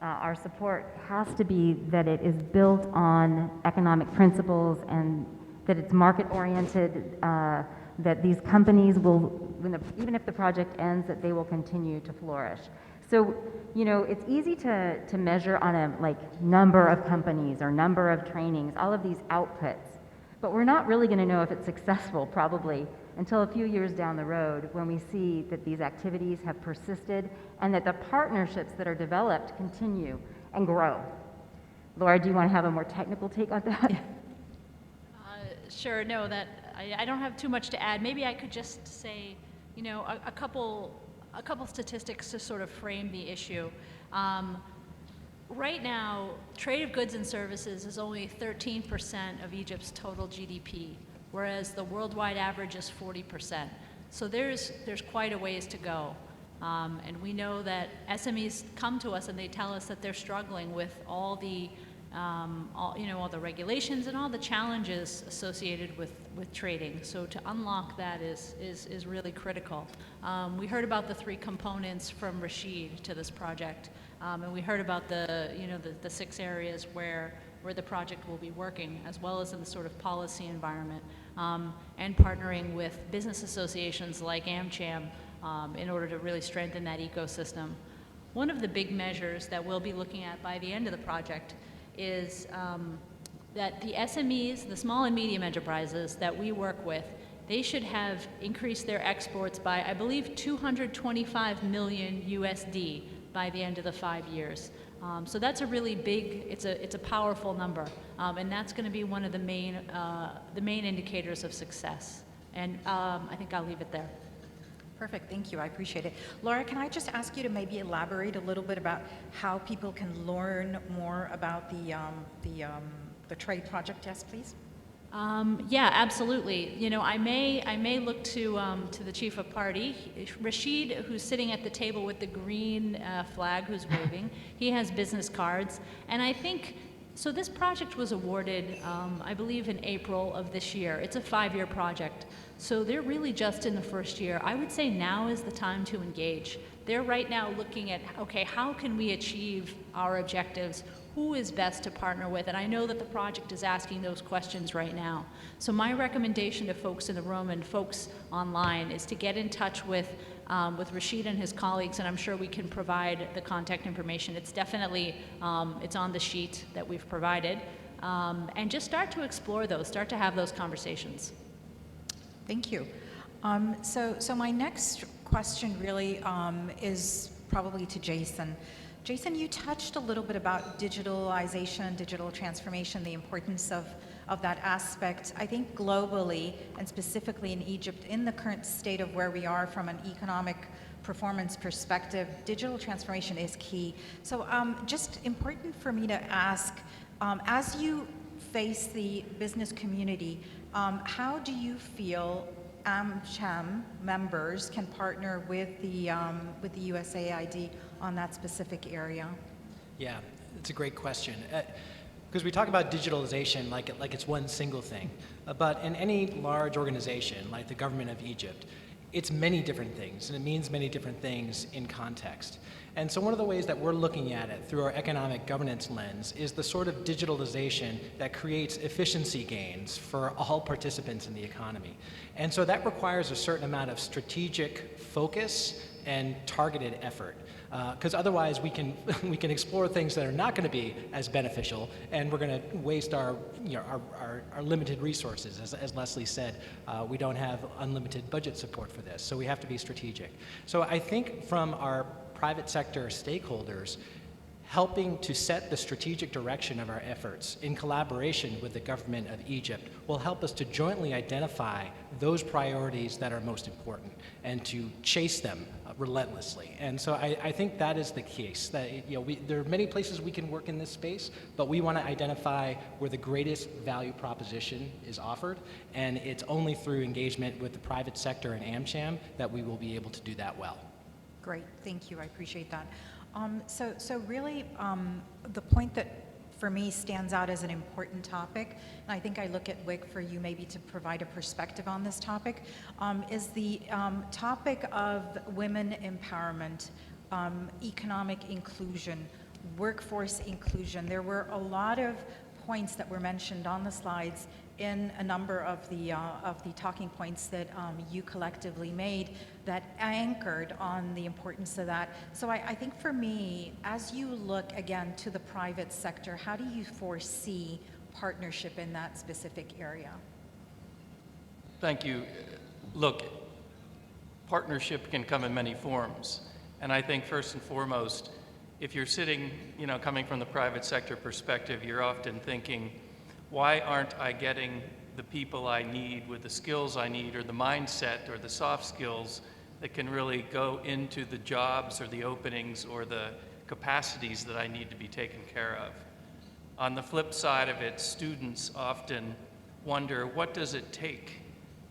S3: our support has to be that it is built on economic principles and that it's market-oriented, that these companies will, even if the project ends, that they will continue to flourish. So, you know, it's easy to measure on a number of companies or number of trainings, all of these outputs, but we're not really going to know if it's successful probably until a few years down the road when we see that these activities have persisted and that the partnerships that are developed continue and grow. Laura, do you want to have a more technical take on that?
S6: Sure, no, that I don't have too much to add. Maybe I could just say, you know, a couple statistics to sort of frame the issue. Right now, trade of goods and services is only 13% of Egypt's total GDP, whereas the worldwide average is 40%. So there's quite a ways to go. And we know that SMEs come to us and they tell us that they're struggling with all the the regulations and all the challenges associated with trading. So to unlock that is really critical. We heard about the three components from Rashid to this project, and we heard about the 6 areas where the project will be working, as well as in the sort of policy environment, and partnering with business associations like AmCham in order to really strengthen that ecosystem. One of the big measures that we'll be looking at by the end of the project is that the SMEs, the small and medium enterprises that we work with, they should have increased their exports by, I believe, 225 million USD by the end of the 5 years. So that's a really big, it's a powerful number, and that's going to be one of the main indicators of success. And I think I'll leave it there.
S12: Perfect, thank you, I appreciate it. Laura, can I just ask you to maybe elaborate a little bit about how people can learn more about the trade project? Yes, please.
S6: Yeah, absolutely. You know, I may look to the chief of party, Rashid, who's sitting at the table with the green flag, who's waving. He has business cards, and I think. So this project was awarded, I believe, in April of this year. It's a 5-year project. So they're really just in the first year. I would say now is the time to engage. They're right now looking at, okay, how can we achieve our objectives? Who is best to partner with? And I know that the project is asking those questions right now. So my recommendation to folks in the room and folks online is to get in touch with Rashid and his colleagues, and I'm sure we can provide the contact information. It's definitely, it's on the sheet that we've provided. And just start to explore those, start to have those conversations.
S12: Thank you. So my next question really is probably to Jason. Jason, you touched a little bit about digitalization, digital transformation, the importance of that aspect. I think globally, and specifically in Egypt, in the current state of where we are from an economic performance perspective, digital transformation is key. So just important for me to ask, as you face the business community, how do you feel AmCham members can partner with the USAID on that specific area?
S4: Yeah, it's a great question. Because we talk about digitalization like it's one single thing. But in any large organization, like the government of Egypt, it's many different things, and it means many different things in context. And so one of the ways that we're looking at it through our economic governance lens is the sort of digitalization that creates efficiency gains for all participants in the economy. And so that requires a certain amount of strategic focus and targeted effort. Because otherwise we can explore things that are not going to be as beneficial, and we're going to waste our limited resources. As Leslie said, we don't have unlimited budget support for this, so we have to be strategic. So I think from our private sector stakeholders, helping to set the strategic direction of our efforts in collaboration with the government of Egypt will help us to jointly identify those priorities that are most important and to chase them relentlessly. And so I think that is the case. That there are many places we can work in this space, but we want to identify where the greatest value proposition is offered, and it's only through engagement with the private sector and AmCham that we will be able to do that well.
S12: Great, thank you, I appreciate that. So really, the point that for me stands out as an important topic, and I think I look at WIC for you maybe to provide a perspective on this topic, is the topic of women empowerment, economic inclusion, workforce inclusion. There were a lot of points that were mentioned on the slides in a number of the talking points that you collectively made that anchored on the importance of that. So I think for me, as you look again to the private sector, how do you foresee partnership in that specific area?
S5: Thank you. Look, partnership can come in many forms. And I think first and foremost, if you're sitting, coming from the private sector perspective, you're often thinking, why aren't I getting the people I need with the skills I need, or the mindset or the soft skills that can really go into the jobs or the openings or the capacities that I need to be taken care of? On the flip side of it, students often wonder, what does it take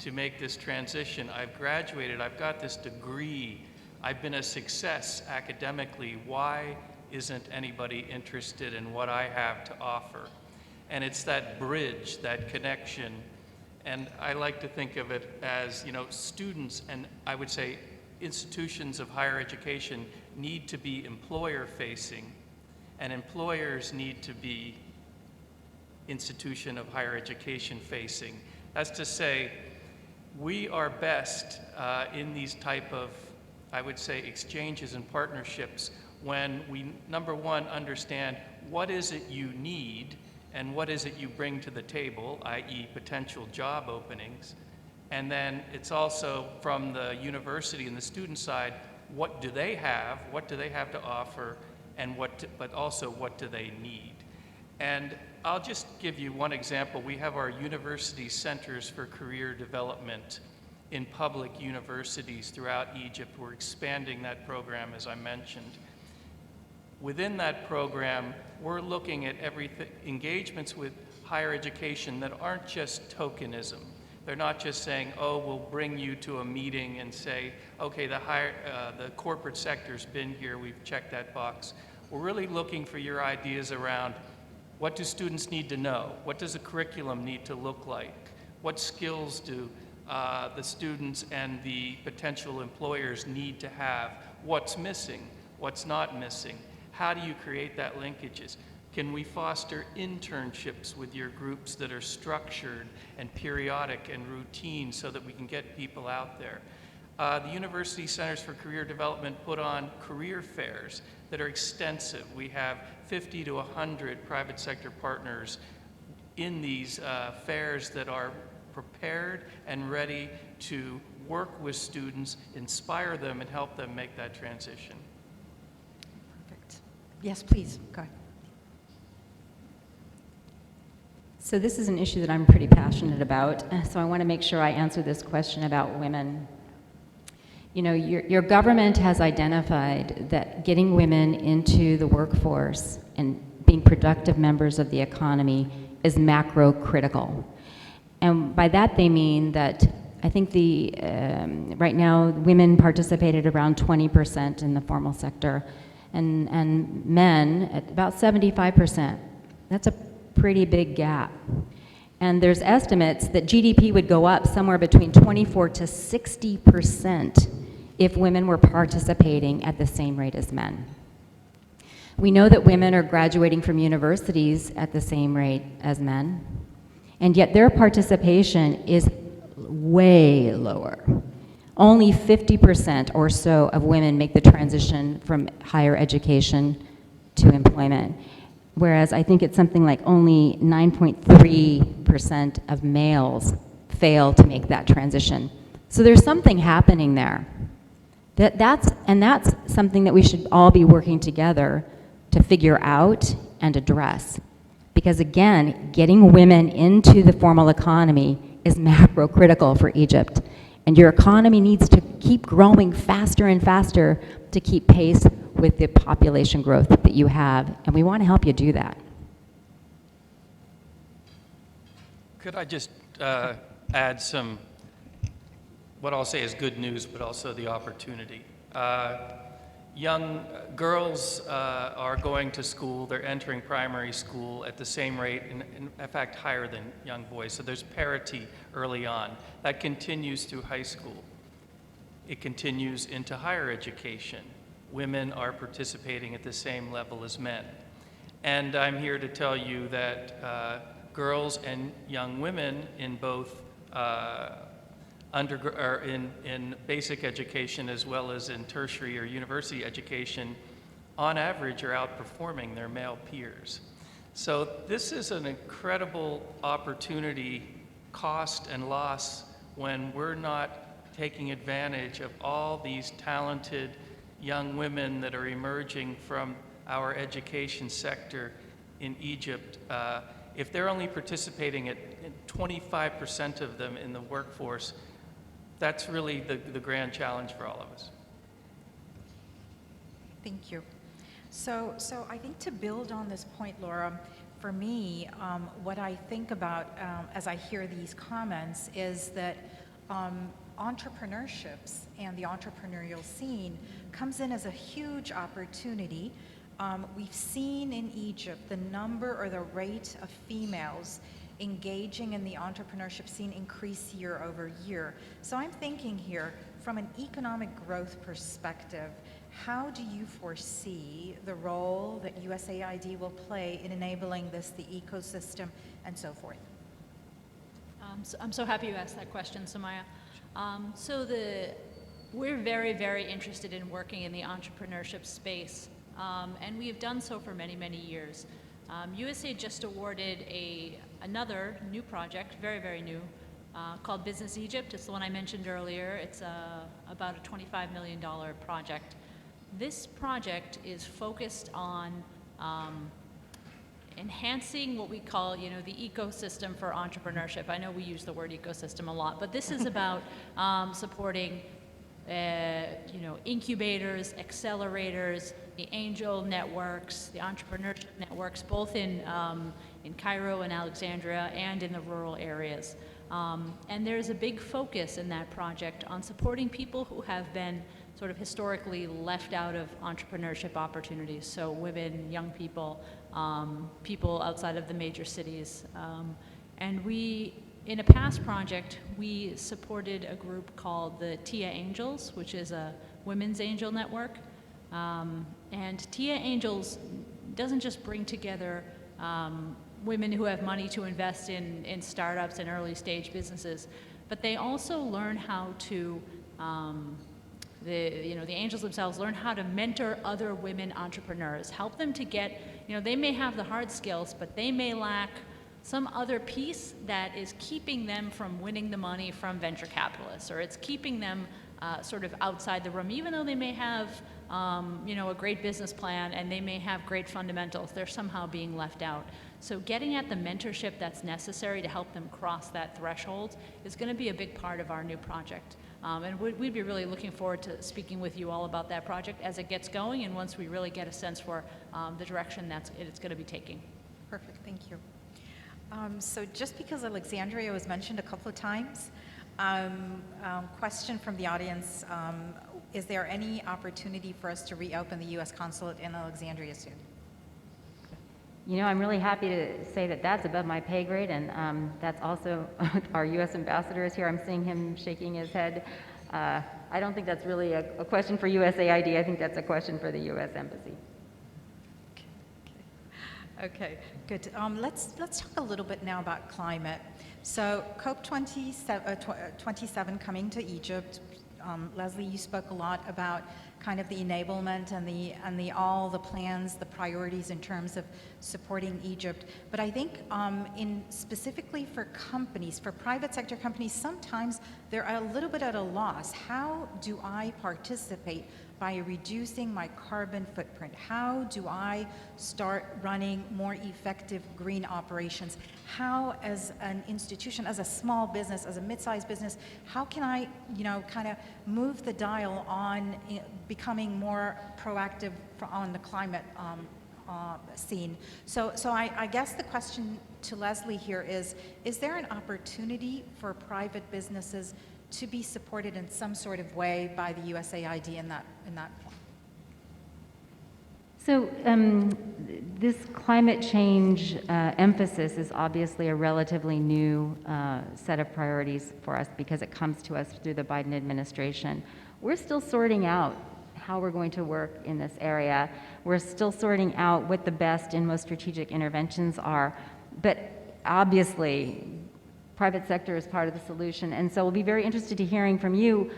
S5: to make this transition? I've graduated, I've got this degree, I've been a success academically. Why isn't anybody interested in what I have to offer? And it's that bridge, that connection. And I like to think of it as, students, and I would say institutions of higher education need to be employer-facing, and employers need to be institution of higher education-facing. That's to say, we are best in these type of, I would say, exchanges and partnerships when we, number one, understand what is it you need and what is it you bring to the table, i.e. potential job openings. And then it's also from the university and the student side, what do they have to offer, and but also what do they need? And I'll just give you one example. We have our university centers for career development in public universities throughout Egypt. We're expanding that program, as I mentioned. Within that program, we're looking at engagements with higher education that aren't just tokenism. They're not just saying, oh, we'll bring you to a meeting and say, okay, the corporate sector's been here, we've checked that box. We're really looking for your ideas around what do students need to know? What does a curriculum need to look like? What skills do the students and the potential employers need to have? What's missing? What's not missing? How do you create that linkages? Can we foster internships with your groups that are structured and periodic and routine so that we can get people out there? The University Centers for Career Development put on career fairs that are extensive. We have 50 to 100 private sector partners in these fairs that are prepared and ready to work with students, inspire them, and help them make that transition.
S12: Perfect. Yes, please, go ahead.
S3: So this is an issue that I'm pretty passionate about, so I want to make sure I answer this question about women. Your government has identified that getting women into the workforce and being productive members of the economy is macro critical. And by that they mean that I think right now women participated around 20% in the formal sector, and men at about 75%. That's a pretty big gap. And there's estimates that GDP would go up somewhere between 24 to 60% if women were participating at the same rate as men. We know that women are graduating from universities at the same rate as men, and yet their participation is way lower. Only 50% or so of women make the transition from higher education to employment, whereas I think it's something like only 9.3% of males fail to make that transition. So there's something happening there. That's something that we should all be working together to figure out and address. Because again, getting women into the formal economy is macro critical for Egypt. And your economy needs to keep growing faster and faster to keep pace with the population growth that you have. And we want to help you do that.
S5: Could I just add some, what I'll say is good news, but also the opportunity. Young girls are going to school, they're entering primary school at the same rate, in fact higher than young boys, so there's parity early on. That continues through high school. It continues into higher education. Women are participating at the same level as men. And I'm here to tell you that girls and young women in both in basic education as well as in tertiary or university education, on average, are outperforming their male peers. So this is an incredible opportunity, cost and loss, when we're not taking advantage of all these talented young women that are emerging from our education sector in Egypt. If they're only participating at 25% of them in the workforce, that's really the grand challenge for all of us.
S12: Thank you. So I think to build on this point, Laura, for me, what I think about as I hear these comments is that entrepreneurships and the entrepreneurial scene comes in as a huge opportunity. We've seen in Egypt the number or the rate of females engaging in the entrepreneurship scene increase year over year. So I'm thinking here, from an economic growth perspective, how do you foresee the role that USAID will play in enabling this, the ecosystem, and so forth?
S6: I'm so happy you asked that question, Samaya. We're very, very interested in working in the entrepreneurship space, and we have done so for many, many years. USAID just awarded another new project, very, very new, called Business Egypt. It's the one I mentioned earlier. It's about a $25 million project. This project is focused on enhancing what we call, the ecosystem for entrepreneurship. I know we use the word ecosystem a lot, but this is about supporting, incubators, accelerators, the angel networks, the entrepreneurship networks, both in Cairo and Alexandria and in the rural areas. And there's a big focus in that project on supporting people who have been sort of historically left out of entrepreneurship opportunities. So women, young people, people outside of the major cities. And in a past project, we supported a group called the TIA Angels, which is a women's angel network. And TIA Angels doesn't just bring together women who have money to invest in startups and early stage businesses, but they also learn how to, the angels themselves learn how to mentor other women entrepreneurs, help them to get, they may have the hard skills, but they may lack some other piece that is keeping them from winning the money from venture capitalists, or it's keeping them sort of outside the room, even though they may have a great business plan and they may have great fundamentals, they're somehow being left out. So getting at the mentorship that's necessary to help them cross that threshold is going to be a big part of our new project. And we'd be really looking forward to speaking with you all about that project as it gets going and once we really get a sense for the direction it's going to be taking.
S12: Perfect, thank you. So just because Alexandria was mentioned a couple of times, Question from the audience. Is there any opportunity for us to reopen the U.S. consulate in Alexandria soon?
S3: You know, I'm really happy to say that that's above my pay grade, and that's also our U.S. ambassador is here. I'm seeing him shaking his head. I don't think that's really a question for USAID. I think that's a question for the U.S. Embassy.
S12: Okay, good. Let's talk a little bit now about climate. So COP27 coming to Egypt. Leslie, you spoke a lot about kind of the enablement and all the plans, the priorities in terms of supporting Egypt. But I think in specifically for companies, for private sector companies, sometimes they're a little bit at a loss. How do I participate by reducing my carbon footprint? How do I start running more effective green operations? How, as an institution, as a small business, as a mid-sized business, how can I, kind of move the dial on becoming more proactive on the climate scene? So I guess the question to Leslie here is there an opportunity for private businesses to be supported in some sort of way by the USAID in that form?
S3: So this climate change emphasis is obviously a relatively new set of priorities for us because it comes to us through the Biden administration. We're still sorting out how we're going to work in this area. We're still sorting out what the best and most strategic interventions are. But obviously, private sector is part of the solution, and so we'll be very interested to hearing from you.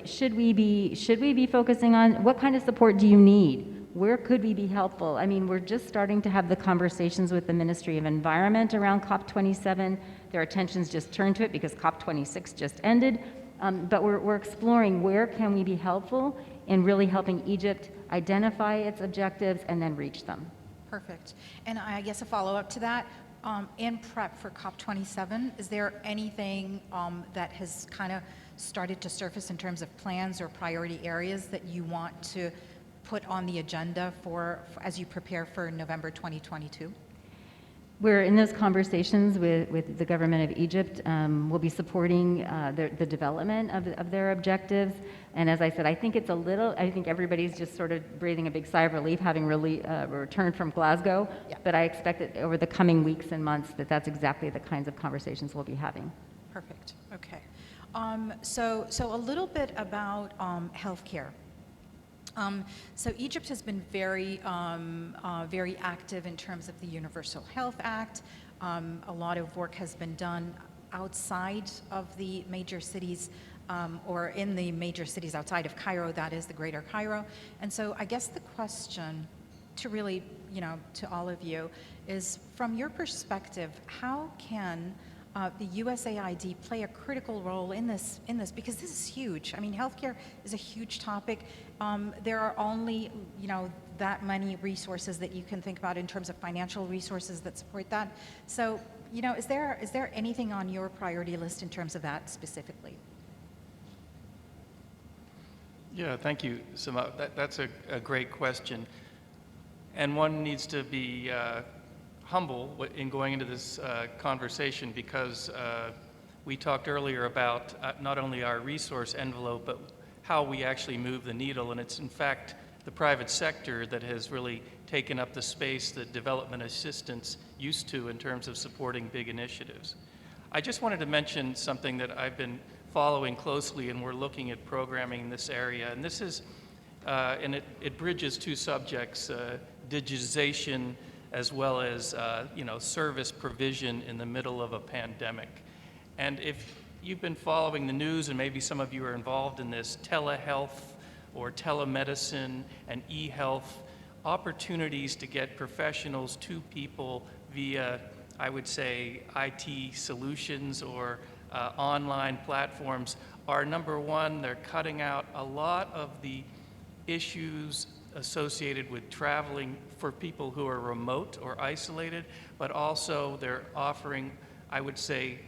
S3: Should we be focusing on what kind of support do you need? Where could we be helpful? I mean, we're just starting to have the conversations with the Ministry of Environment around COP27. Their attention's just turned to it because COP26 just ended. But we're exploring where can we be helpful in really helping Egypt identify its objectives and then reach them.
S12: Perfect. And I guess a follow-up to that, in prep for COP27, is there anything that has kind of started to surface in terms of plans or priority areas that you want to put on the agenda for as you prepare for November 2022?
S3: We're in those conversations with the government of Egypt. We'll be supporting the development of their objectives. And as I said, I think everybody's just sort of breathing a big sigh of relief having returned from Glasgow.
S12: Yeah.
S3: But I expect that over the coming weeks and months that's exactly the kinds of conversations we'll be having.
S12: Perfect. Okay. So a little bit about healthcare. So Egypt has been very active in terms of the Universal Health Act. A lot of work has been done outside of the major cities, or in the major cities outside of Cairo, that is the Greater Cairo. And so I guess the question to really, to all of you is, from your perspective, how can the USAID play a critical role in this, because this is huge. I mean, healthcare is a huge topic. There are only, that many resources that you can think about in terms of financial resources that support that. So, is there anything on your priority list in terms of that specifically?
S5: Yeah, thank you, Sima. That's a great question. And one needs to be humble in going into this conversation because we talked earlier about not only our resource envelope, but how we actually move the needle. And it's in fact the private sector that has really taken up the space that development assistance used to in terms of supporting big initiatives. I just wanted to mention something that I've been following closely, and we're looking at programming in this area. And this is, and it bridges two subjects, digitization as well as service provision in the middle of a pandemic. And if you've been following the news, and maybe some of you are involved in this, telehealth or telemedicine and e-health, opportunities to get professionals to people via, I would say, IT solutions or online platforms are number one. They're cutting out a lot of the issues associated with traveling for people who are remote or isolated, but also they're offering, I would say,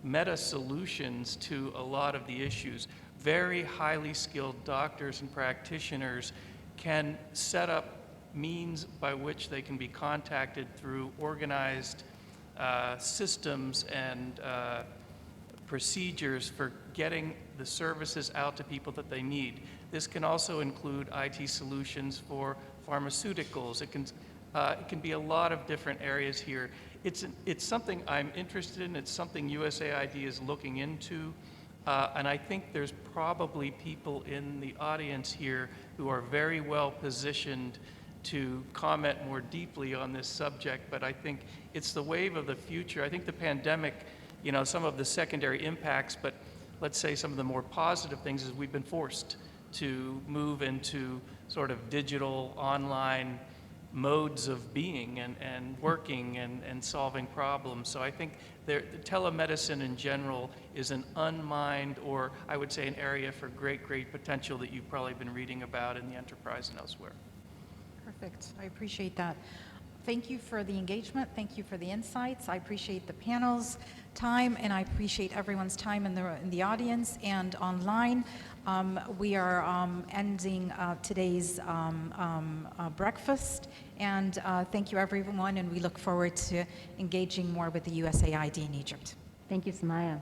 S5: meta solutions to a lot of the issues. Very highly skilled doctors and practitioners can set up means by which they can be contacted through organized systems and procedures for getting the services out to people that they need. This can also include IT solutions for pharmaceuticals. It can be a lot of different areas here. It's something I'm interested in. It's something USAID is looking into. And I think there's probably people in the audience here who are very well positioned to comment more deeply on this subject, but I think it's the wave of the future. I think the pandemic, you know, some of the secondary impacts, but let's say some of the more positive things is we've been forced to move into sort of digital, online modes of being and working and solving problems. So I think telemedicine in general is an unmined, or I would say an area for great, great potential that you've probably been reading about in the enterprise and elsewhere.
S12: Perfect. I appreciate that. Thank you for the engagement. Thank you for the insights. I appreciate the panel's time, and I appreciate everyone's time in the audience and online. We are ending today's breakfast, and thank you everyone, and we look forward to engaging more with the USAID in Egypt.
S3: Thank you, Samaya.